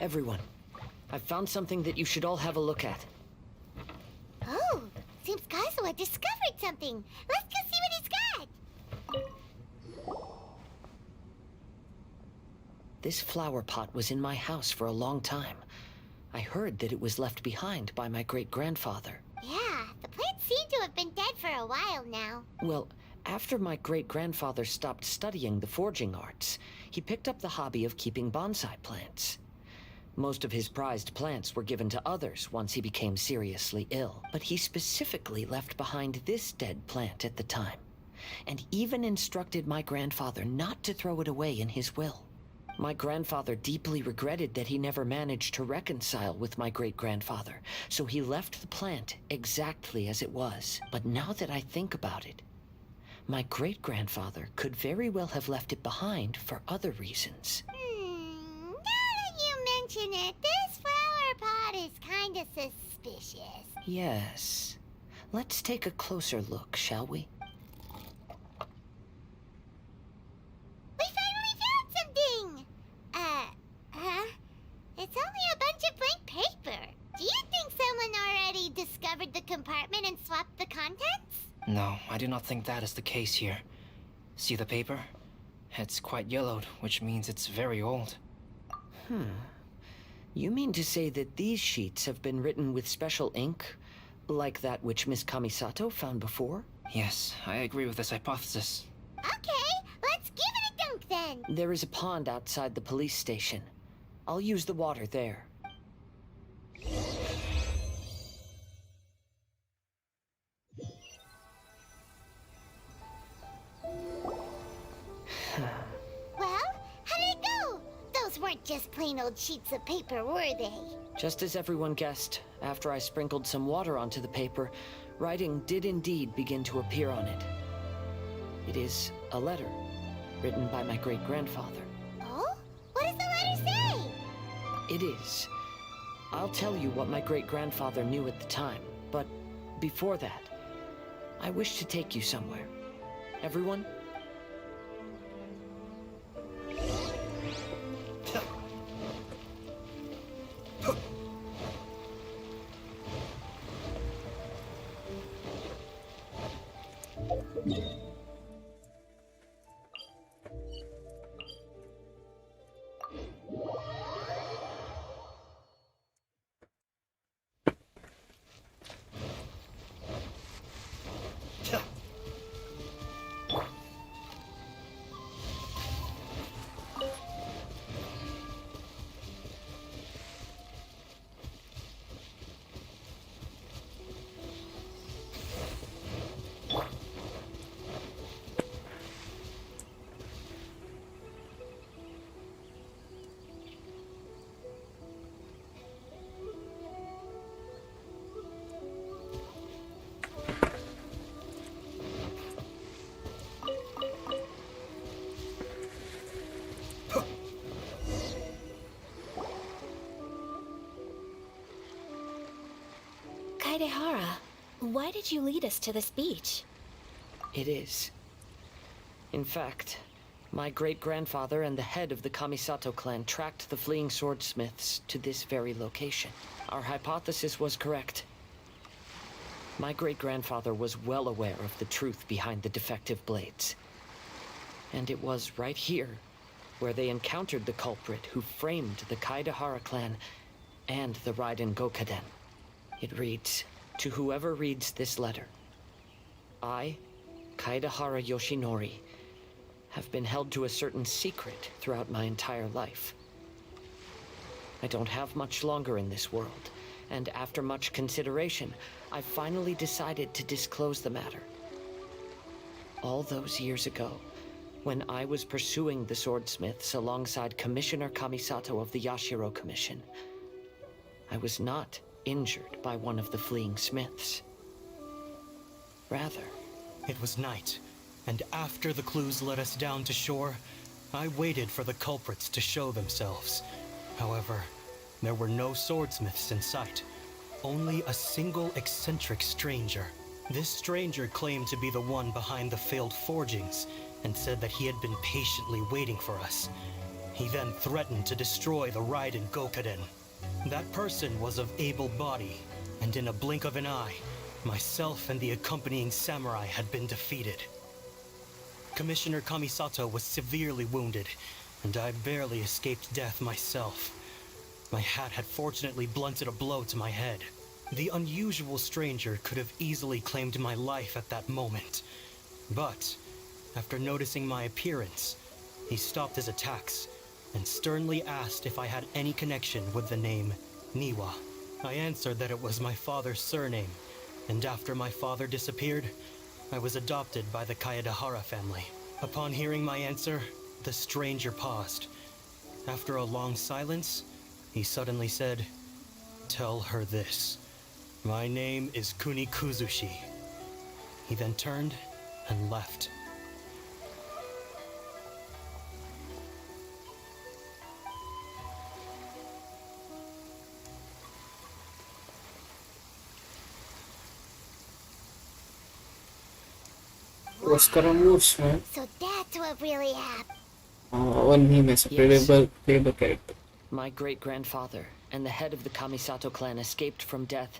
Everyone, I've found something that you should all have a look at. Oh, seems Kazuha discovered something. Let's go see what he's got. This flower pot was in my house for a long time. I heard that it was left behind by my great-grandfather. Yeah, the plants seem to have been dead for a while now. Well, after my great-grandfather stopped studying the forging arts, he picked up the hobby of keeping bonsai plants. Most of his prized plants were given to others once he became seriously ill, but he specifically left behind this dead plant at the time, and even instructed my grandfather not to throw it away in his will. My grandfather deeply regretted that he never managed to reconcile with my great-grandfather, so he left the plant exactly as it was. But now that I think about it, my great-grandfather could very well have left it behind for other reasons. Now that you mention it, this flower pot is kinda suspicious. Yes. Let's take a closer look, shall we? We finally found something! It's only a bunch of blank paper. Do you think someone already discovered the compartment and swapped the contents? No, I do not think that is the case here. See the paper? It's quite yellowed, which means it's very old. You mean to say that these sheets have been written with special ink, like that which Miss Kamisato found before? Yes, I agree with this hypothesis. Okay, let's give it a dunk then. There is a pond outside the police station. I'll use the water there. Well, how did it go? Those weren't just plain old sheets of paper, were they? Just as everyone guessed, after I sprinkled some water onto the paper, writing did indeed begin to appear on it. It is a letter, written by my great-grandfather. Oh? What does the letter say? It is. I'll tell you what my great-grandfather knew at the time, but before that, I wish to take you somewhere. Everyone? Why did you lead us to this beach? It is. In fact, my great-grandfather and the head of the Kamisato clan tracked the fleeing swordsmiths to this very location. Our hypothesis was correct. My great-grandfather was well aware of the truth behind the defective blades. And it was right here where they encountered the culprit who framed the Kaedahara clan and the Raiden Gokaden. It reads, "To whoever reads this letter, I, Kaedahara Yoshinori, have been held to a certain secret throughout my entire life. I don't have much longer in this world, and after much consideration, I finally decided to disclose the matter. All those years ago, when I was pursuing the swordsmiths alongside Commissioner Kamisato of the Yashiro Commission, I was not injured by one of the fleeing smiths. Rather, it was night, and after the clues led us down to shore, I waited for the culprits to show themselves. However, there were no swordsmiths in sight, only a single eccentric stranger. This stranger claimed to be the one behind the failed forgings, and said that he had been patiently waiting for us. He then threatened to destroy the Raiden Gokaden. That person was of able body, and in a blink of an eye, myself and the accompanying samurai had been defeated. Commissioner Kamisato was severely wounded, and I barely escaped death myself. My hat had fortunately blunted a blow to my head. The unusual stranger could have easily claimed my life at that moment, but after noticing my appearance, he stopped his attacks and sternly asked if I had any connection with the name Niwa. I answered that it was my father's surname, and after my father disappeared, I was adopted by the Kaedahara family. Upon hearing my answer, the stranger paused. After a long silence, he suddenly said, "Tell her this. My name is Kunikuzushi." He then turned and left. Oscar moves, man. So that's what really happened. On him as a playable character. My great-grandfather and the head of the Kamisato clan escaped from death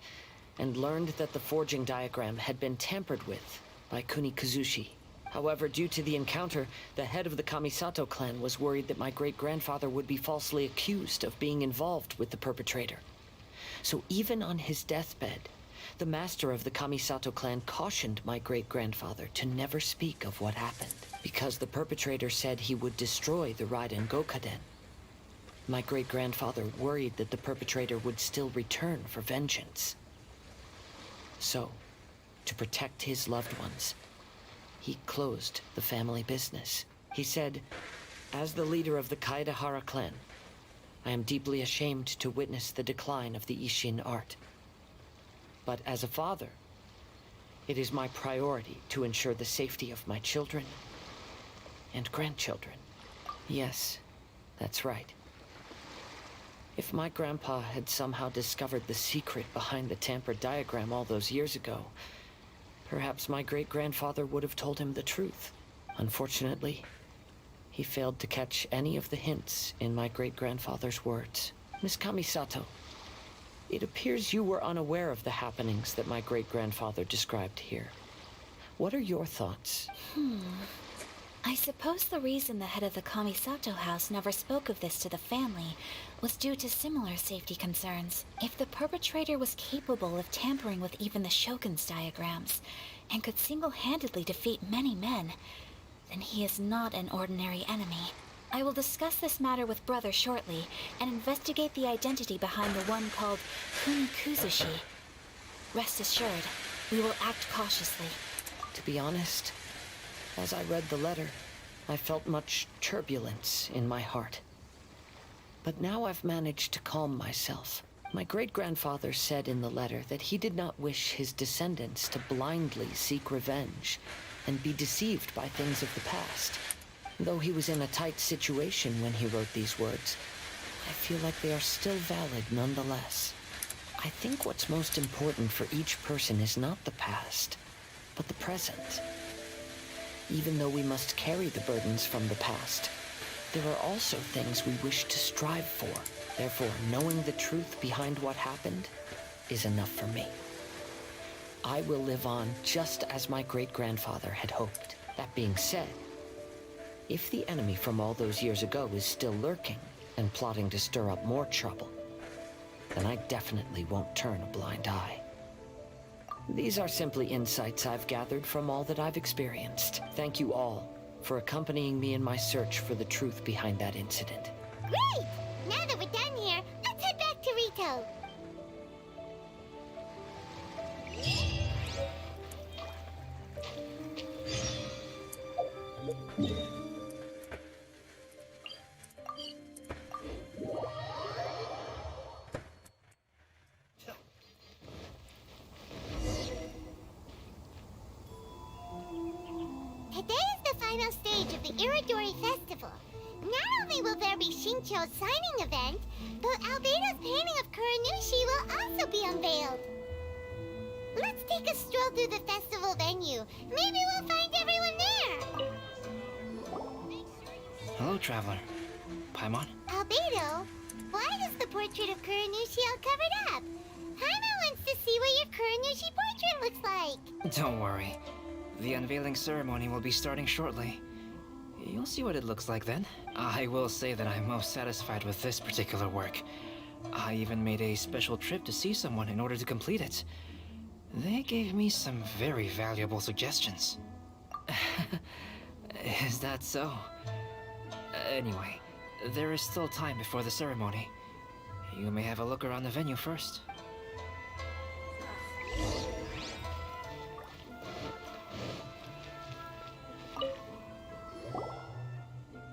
and learned that the forging diagram had been tampered with by Kunikuzushi. However, due to the encounter, the head of the Kamisato clan was worried that my great-grandfather would be falsely accused of being involved with the perpetrator. So even on his deathbed, the master of the Kamisato clan cautioned my great-grandfather to never speak of what happened, because the perpetrator said he would destroy the Raiden Gokaden. My great-grandfather worried that the perpetrator would still return for vengeance. So, to protect his loved ones, he closed the family business. He said, "As the leader of the Kaedahara clan, I am deeply ashamed to witness the decline of the Isshin art. But as a father, it is my priority to ensure the safety of my children and grandchildren." Yes, that's right. If my grandpa had somehow discovered the secret behind the tampered diagram all those years ago, perhaps my great-grandfather would have told him the truth. Unfortunately, he failed to catch any of the hints in my great-grandfather's words. Miss Kamisato, it appears you were unaware of the happenings that my great-grandfather described here. What are your thoughts? I suppose the reason the head of the Kamisato house never spoke of this to the family was due to similar safety concerns. If the perpetrator was capable of tampering with even the Shogun's diagrams, and could single-handedly defeat many men, then he is not an ordinary enemy. I will discuss this matter with Brother shortly, and investigate the identity behind the one called Kunikuzushi. Rest assured, we will act cautiously. To be honest, as I read the letter, I felt much turbulence in my heart. But now I've managed to calm myself. My great-grandfather said in the letter that he did not wish his descendants to blindly seek revenge and be deceived by things of the past. Though he was in a tight situation when he wrote these words, I feel like they are still valid nonetheless. I think what's most important for each person is not the past, but the present. Even though we must carry the burdens from the past, there are also things we wish to strive for. Therefore, knowing the truth behind what happened is enough for me. I will live on just as my great-grandfather had hoped. That being said, if the enemy from all those years ago is still lurking and plotting to stir up more trouble, then I definitely won't turn a blind eye. These are simply insights I've gathered from all that I've experienced. Thank you all for accompanying me in my search for the truth behind that incident. Great! Now that we're done here, let's head back to Rito. Today is the final stage of the IRODORI Festival. Not only will there be Shincho's signing event, but Albedo's painting of Kuranushi will also be unveiled. Let's take a stroll through the festival venue. Maybe we'll find everyone there. Hello, traveler. Paimon? Albedo, why is the portrait of Kuranushi all covered up? Paimon wants to see what your Kuranushi portrait looks like. Don't worry. The unveiling ceremony will be starting shortly. You'll see what it looks like then. I will say that I'm most satisfied with this particular work. I even made a special trip to see someone in order to complete it. They gave me some very valuable suggestions. Is that so? Anyway, there is still time before the ceremony. You may have a look around the venue first.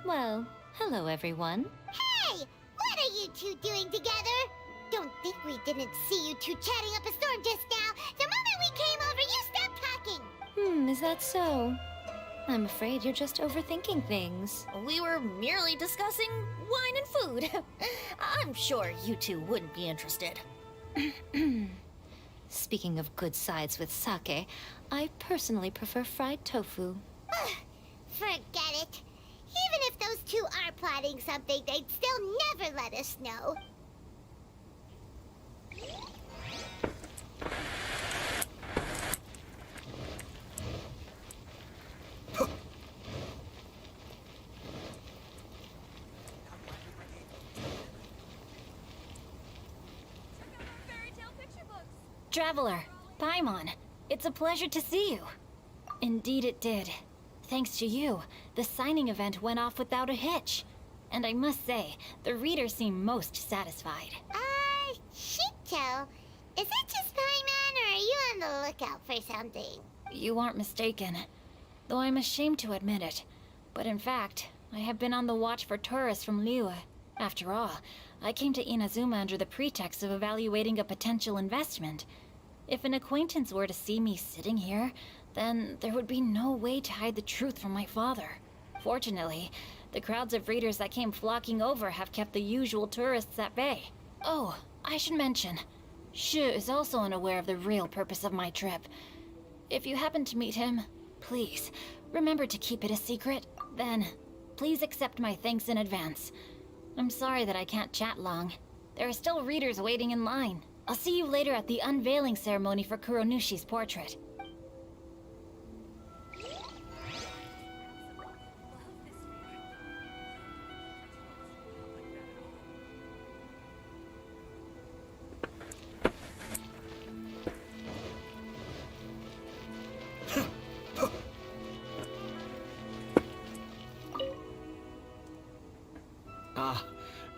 Well, hello everyone. Hey! What are you two doing together? Don't think we didn't see you two chatting up a storm just now. The moment we came over, you stopped talking. Is that so? I'm afraid you're just overthinking things. We were merely discussing wine and food. I'm sure you two wouldn't be interested. Speaking of good sides with sake, I personally prefer fried tofu. Forget it. Even if those two are plotting something, they'd still never let us know. Traveler, Paimon, it's a pleasure to see you. Indeed it did. Thanks to you, the signing event went off without a hitch. And I must say, the readers seem most satisfied. Shincho, is it just Paimon, or are you on the lookout for something? You aren't mistaken, though I'm ashamed to admit it. But in fact, I have been on the watch for tourists from liyue. After all, I came to Inazuma under the pretext of evaluating a potential investment. If an acquaintance were to see me sitting here, then there would be no way to hide the truth from my father. Fortunately, the crowds of readers that came flocking over have kept the usual tourists at bay. Oh, I should mention, Shu is also unaware of the real purpose of my trip. If you happen to meet him, please, remember to keep it a secret. Then, please accept my thanks in advance. I'm sorry that I can't chat long. There are still readers waiting in line. I'll see you later at the unveiling ceremony for Kuronushi's portrait.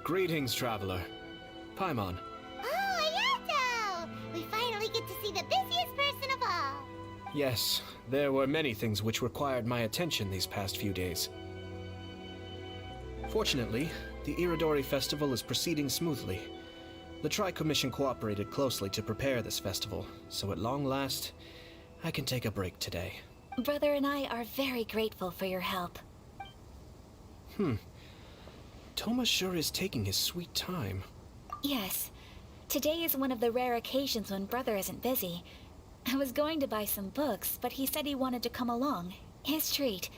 Greetings, traveler. Paimon. Oh, Ayato! We finally get to see the busiest person of all. Yes, there were many things which required my attention these past few days. Fortunately, the IRODORI Festival is proceeding smoothly. The Tri-Commission cooperated closely to prepare this festival, so at long last, I can take a break today. Brother and I are very grateful for your help. Toma sure is taking his sweet time. Yes. Today is one of the rare occasions when Brother isn't busy. I was going to buy some books, but he said he wanted to come along. His treat.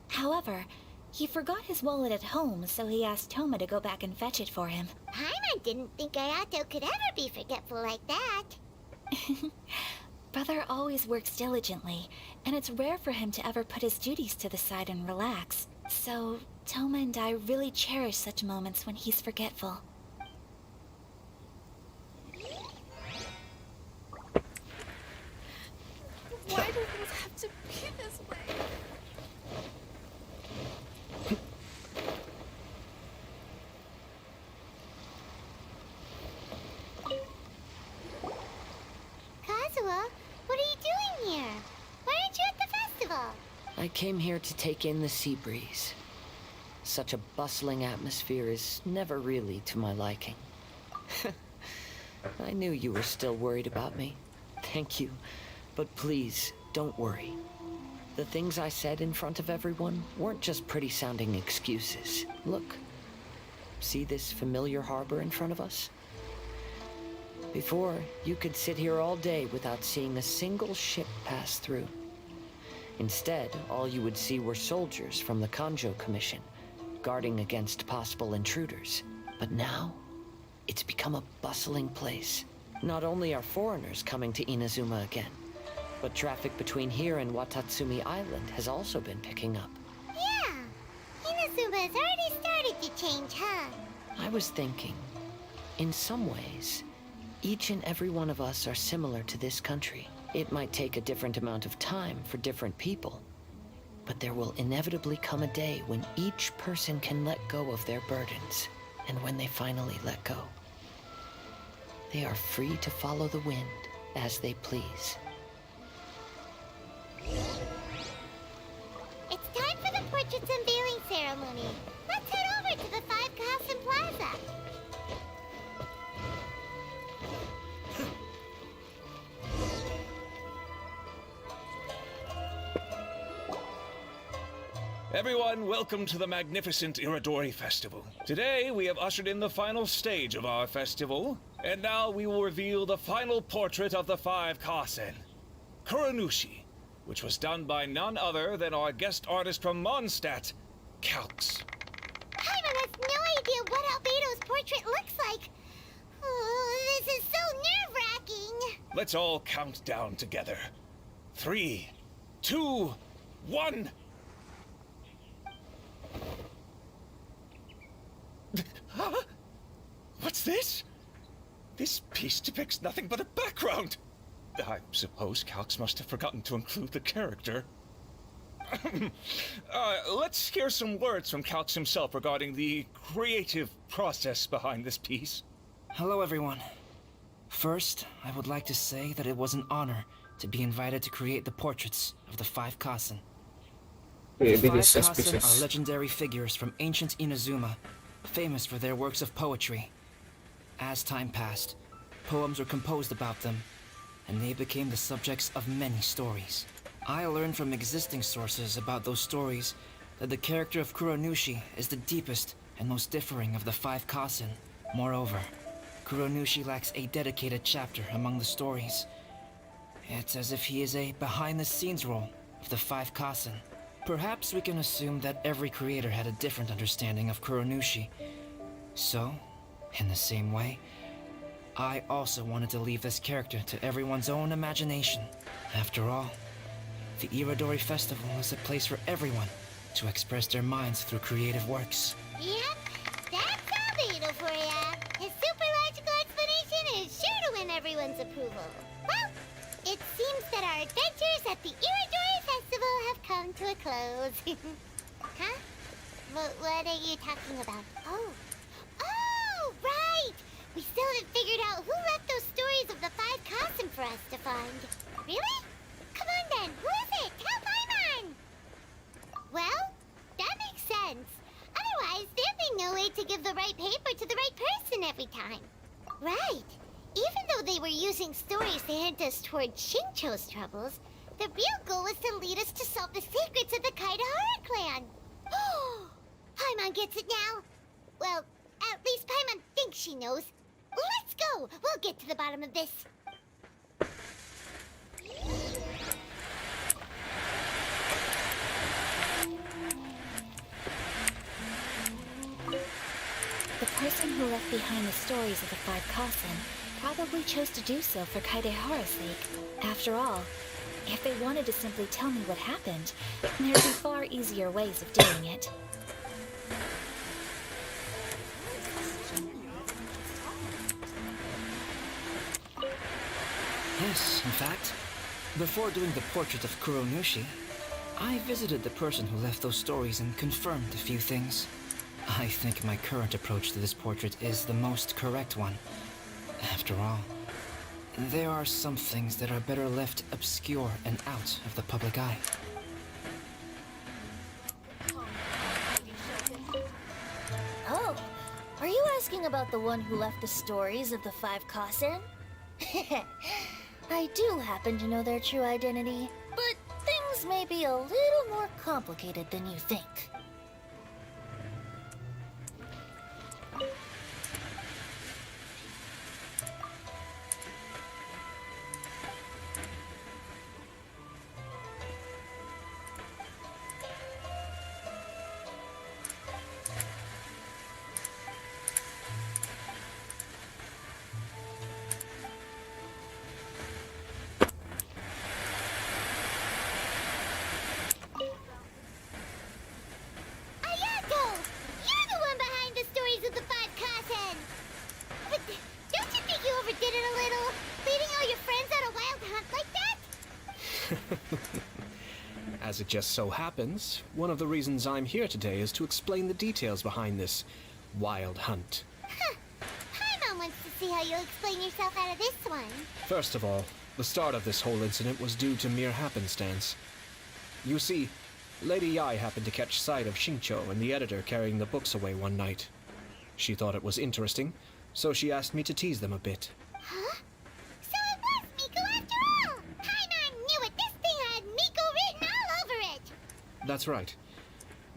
However, he forgot his wallet at home, so he asked Toma to go back and fetch it for him. Paimon didn't think Ayato could ever be forgetful like that. Brother always works diligently, and it's rare for him to ever put his duties to the side and relax. So, Toma and I really cherish such moments when he's forgetful. Why do things have to be this way? Kazuha, what are you doing here? Why aren't you at the festival? I came here to take in the sea breeze. Such a bustling atmosphere is never really to my liking. I knew you were still worried about me. Thank you. But please, don't worry. The things I said in front of everyone weren't just pretty-sounding excuses. Look. See this familiar harbor in front of us? Before, you could sit here all day without seeing a single ship pass through. Instead, all you would see were soldiers from the Kanjo Commission, guarding against possible intruders. But now, it's become a bustling place. Not only are foreigners coming to Inazuma again, but traffic between here and Watatsumi Island has also been picking up. Yeah, Inazuma has already started to change, huh? I was thinking, in some ways, each and every one of us are similar to this country. It might take a different amount of time for different people, but there will inevitably come a day when each person can let go of their burdens. And when they finally let go, they are free to follow the wind as they please. It's time for the portraits unveiling ceremony. Let's head over to the Five Castle Plaza. Everyone, welcome to the magnificent IRODORI Festival. Today, we have ushered in the final stage of our festival, and now we will reveal the final portrait of the Five Kasen, Kuronushi, which was done by none other than our guest artist from Mondstadt, Calx. Paimon has no idea what Albedo's portrait looks like. Oh, this is so nerve-wracking. Let's all count down together. 3, 2, 1... Huh? What's this? This piece depicts nothing but a background. I suppose Calx must have forgotten to include the character. Let's hear some words from Calx himself regarding the creative process behind this piece. Hello, everyone. First, I would like to say that it was an honor to be invited to create the portraits of the Five Kasen. The Five Kasen are legendary figures from ancient Inazuma, famous for their works of poetry. As time passed, poems were composed about them, and they became the subjects of many stories. I learned from existing sources about those stories that the character of Kuronushi is the deepest and most differing of the Five Kasen. Moreover, Kuronushi lacks a dedicated chapter among the stories. It's as if he is a behind-the-scenes role of the Five Kasen. Perhaps we can assume that every creator had a different understanding of Kuronushi. So, in the same way, I also wanted to leave this character to everyone's own imagination. After all, the IRODORI Festival is a place for everyone to express their minds through creative works. Yep, that's Albedo for ya. His super logical explanation is sure to win everyone's approval. Well, it seems that our adventures at the IRODORI Festival have come to a close. Huh? What are you talking about? Oh, right! We still haven't figured out who left those stories of the Five Kasen for us to find. Really? Come on then, who is it? Tell Paimon! Well, that makes sense. Otherwise, there'd be no way to give the right paper to the right person every time. Right. Even though they were using stories to hint us toward Shincho's troubles, the real goal was to lead us to solve the secrets of the Kaidahara clan. Oh, Paimon gets it now. Well, at least Paimon thinks she knows. Let's go! We'll get to the bottom of this. The person who left behind the stories of the Five Kasen probably chose to do so for Kaedehara's sake. After all, if they wanted to simply tell me what happened, there'd be far easier ways of doing it. Yes, in fact, before doing the portrait of Kuronushi, I visited the person who left those stories and confirmed a few things. I think my current approach to this portrait is the most correct one. After all, there are some things that are better left obscure and out of the public eye. Oh, are you asking about the one who left the stories of the Five Kasen? I do happen to know their true identity, but things may be a little more complicated than you think. Ayako! You're the one behind the stories of the Five Kasen! But don't you think you overdid it a little? Leading all your friends on a wild hunt like that? As it just so happens, one of the reasons I'm here today is to explain the details behind this wild hunt. Huh. Paimon wants to see how you explain yourself out of this one. First of all, the start of this whole incident was due to mere happenstance. You see, Lady Yai happened to catch sight of Shincho and the editor carrying the books away one night. She thought it was interesting, so she asked me to tease them a bit. Huh? So it was Miko after all! Paimon knew it! This thing had Miko written all over it! That's right.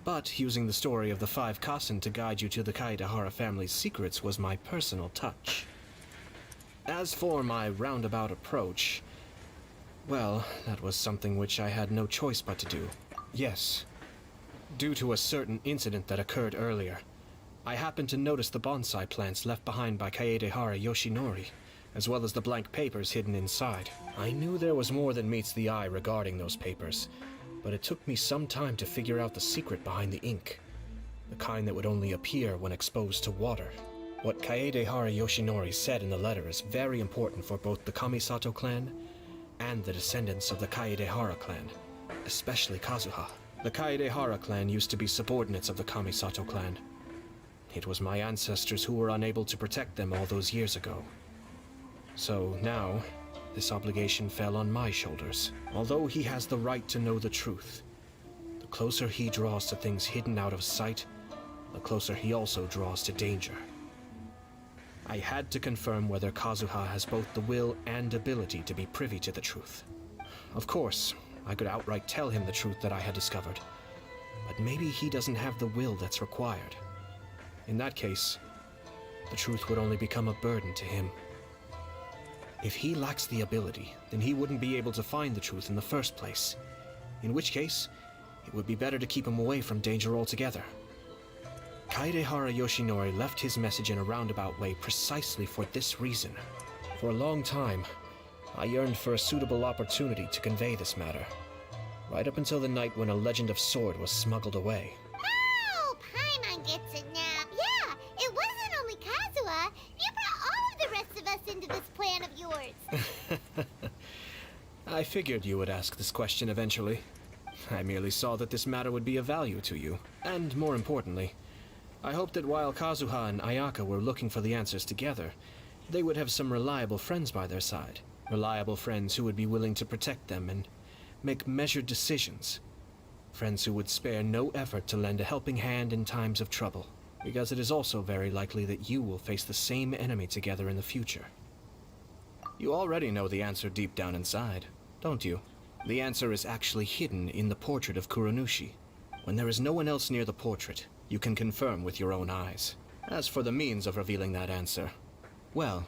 But using the story of the Five Kasen to guide you to the Kaedehara family's secrets was my personal touch. As for my roundabout approach, well, that was something which I had no choice but to do. Yes. Due to a certain incident that occurred earlier, I happened to notice the bonsai plants left behind by Kaedehara Yoshinori, as well as the blank papers hidden inside. I knew there was more than meets the eye regarding those papers, but it took me some time to figure out the secret behind the ink, the kind that would only appear when exposed to water. What Kaedehara Yoshinori said in the letter is very important for both the Kamisato clan and the descendants of the Kaedehara clan, especially Kazuha. The Kaedehara clan used to be subordinates of the Kamisato clan. It was my ancestors who were unable to protect them all those years ago. So now, this obligation fell on my shoulders. Although he has the right to know the truth, the closer he draws to things hidden out of sight, the closer he also draws to danger. I had to confirm whether Kazuha has both the will and ability to be privy to the truth. Of course, I could outright tell him the truth that I had discovered, but maybe he doesn't have the will that's required. In that case, the truth would only become a burden to him. If he lacks the ability, then he wouldn't be able to find the truth in the first place. In which case, it would be better to keep him away from danger altogether. Kaedehara Yoshinori left his message in a roundabout way precisely for this reason. For a long time, I yearned for a suitable opportunity to convey this matter, right up until the night when a legend of sword was smuggled away. Oh, Paimon gets it now. Yeah, it wasn't only Kazuha. You brought all of the rest of us into this plan of yours. I figured you would ask this question eventually. I merely saw that this matter would be of value to you, and more importantly, I hoped that while Kazuha and Ayaka were looking for the answers together, they would have some reliable friends by their side. Reliable friends who would be willing to protect them and make measured decisions. Friends who would spare no effort to lend a helping hand in times of trouble, because it is also very likely that you will face the same enemy together in the future. You already know the answer deep down inside, don't you? The answer is actually hidden in the portrait of Kuronushi. When there is no one else near the portrait, you can confirm with your own eyes. As for the means of revealing that answer, Well,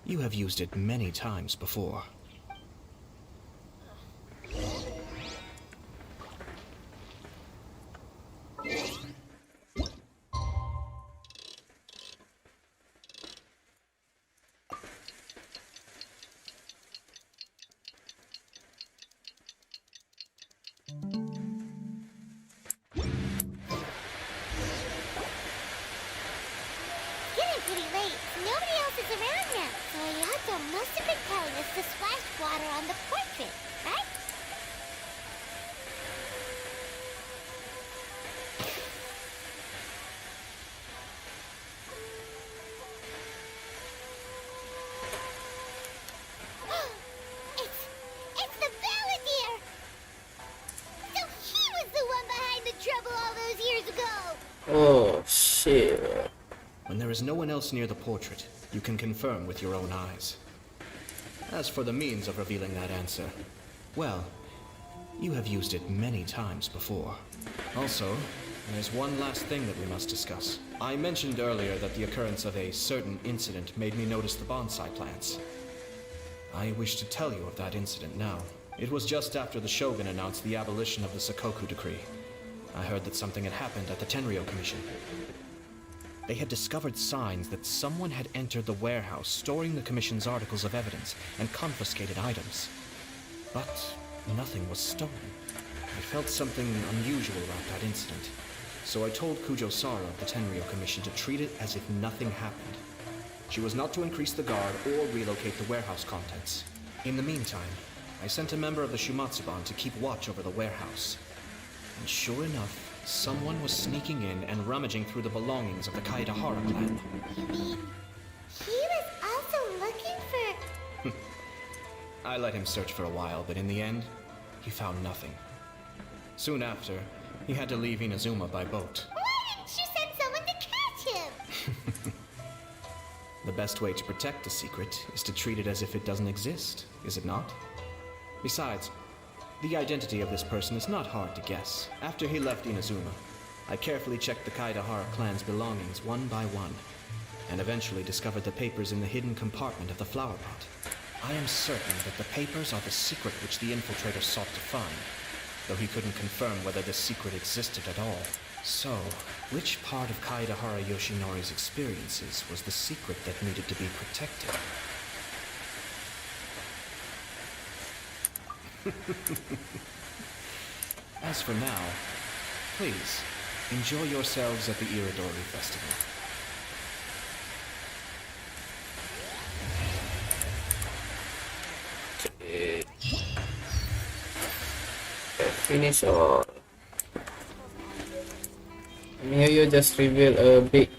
you have used it many times before. Getting pretty late. Nobody else is around now. So Ayato must have been telling us to splash water on the portrait, right? It's the Balladeer! So he was the one behind the trouble all those years ago! Oh shit. When there is no one else near the portrait, you can confirm with your own eyes. As for the means of revealing that answer, well, you have used it many times before. Also, there's one last thing that we must discuss. I mentioned earlier that the occurrence of a certain incident made me notice the bonsai plants. I wish to tell you of that incident now. It was just after the Shogun announced the abolition of the Sakoku decree. I heard that something had happened at the Tenryou Commission. They had discovered signs that someone had entered the warehouse storing the Commission's articles of evidence and confiscated items. But nothing was stolen. I felt something unusual about that incident, so I told Kujo-Sara of the Tenryou Commission to treat it as if nothing happened. She was not to increase the guard or relocate the warehouse contents. In the meantime, I sent a member of the Shumatsuban to keep watch over the warehouse. And sure enough, someone was sneaking in and rummaging through the belongings of the Kaedahara clan. You mean, he was also looking for... I let him search for a while, but in the end, he found nothing. Soon after, he had to leave Inazuma by boat. Why didn't you send someone to catch him? The best way to protect a secret is to treat it as if it doesn't exist, is it not? Besides, the identity of this person is not hard to guess. After he left Inazuma, I carefully checked the Kaedahara clan's belongings one by one, and eventually discovered the papers in the hidden compartment of the flower pot. I am certain that the papers are the secret which the infiltrator sought to find, though he couldn't confirm whether this secret existed at all. So, which part of Kaedahara Yoshinori's experiences was the secret that needed to be protected? As for now, please, enjoy yourselves at the IRODORI Festival. Finish or Mihoyo just revealed a big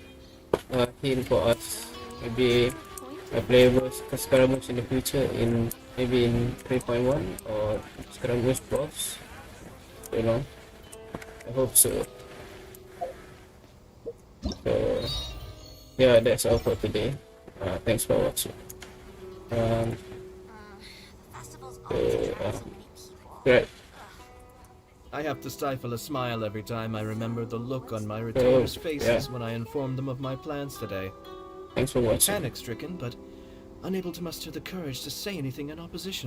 hint for us. Maybe a playable Scaramouche in the future, in maybe in 3.1 or Scaramouche Plus. You know, I hope so. So yeah, that's all for today. Thanks for watching. Right. I have to stifle a smile every time I remember the look on my retainers' faces when I informed them of my plans today. Thanks for watching. Panic-stricken, but unable to muster the courage to say anything in opposition.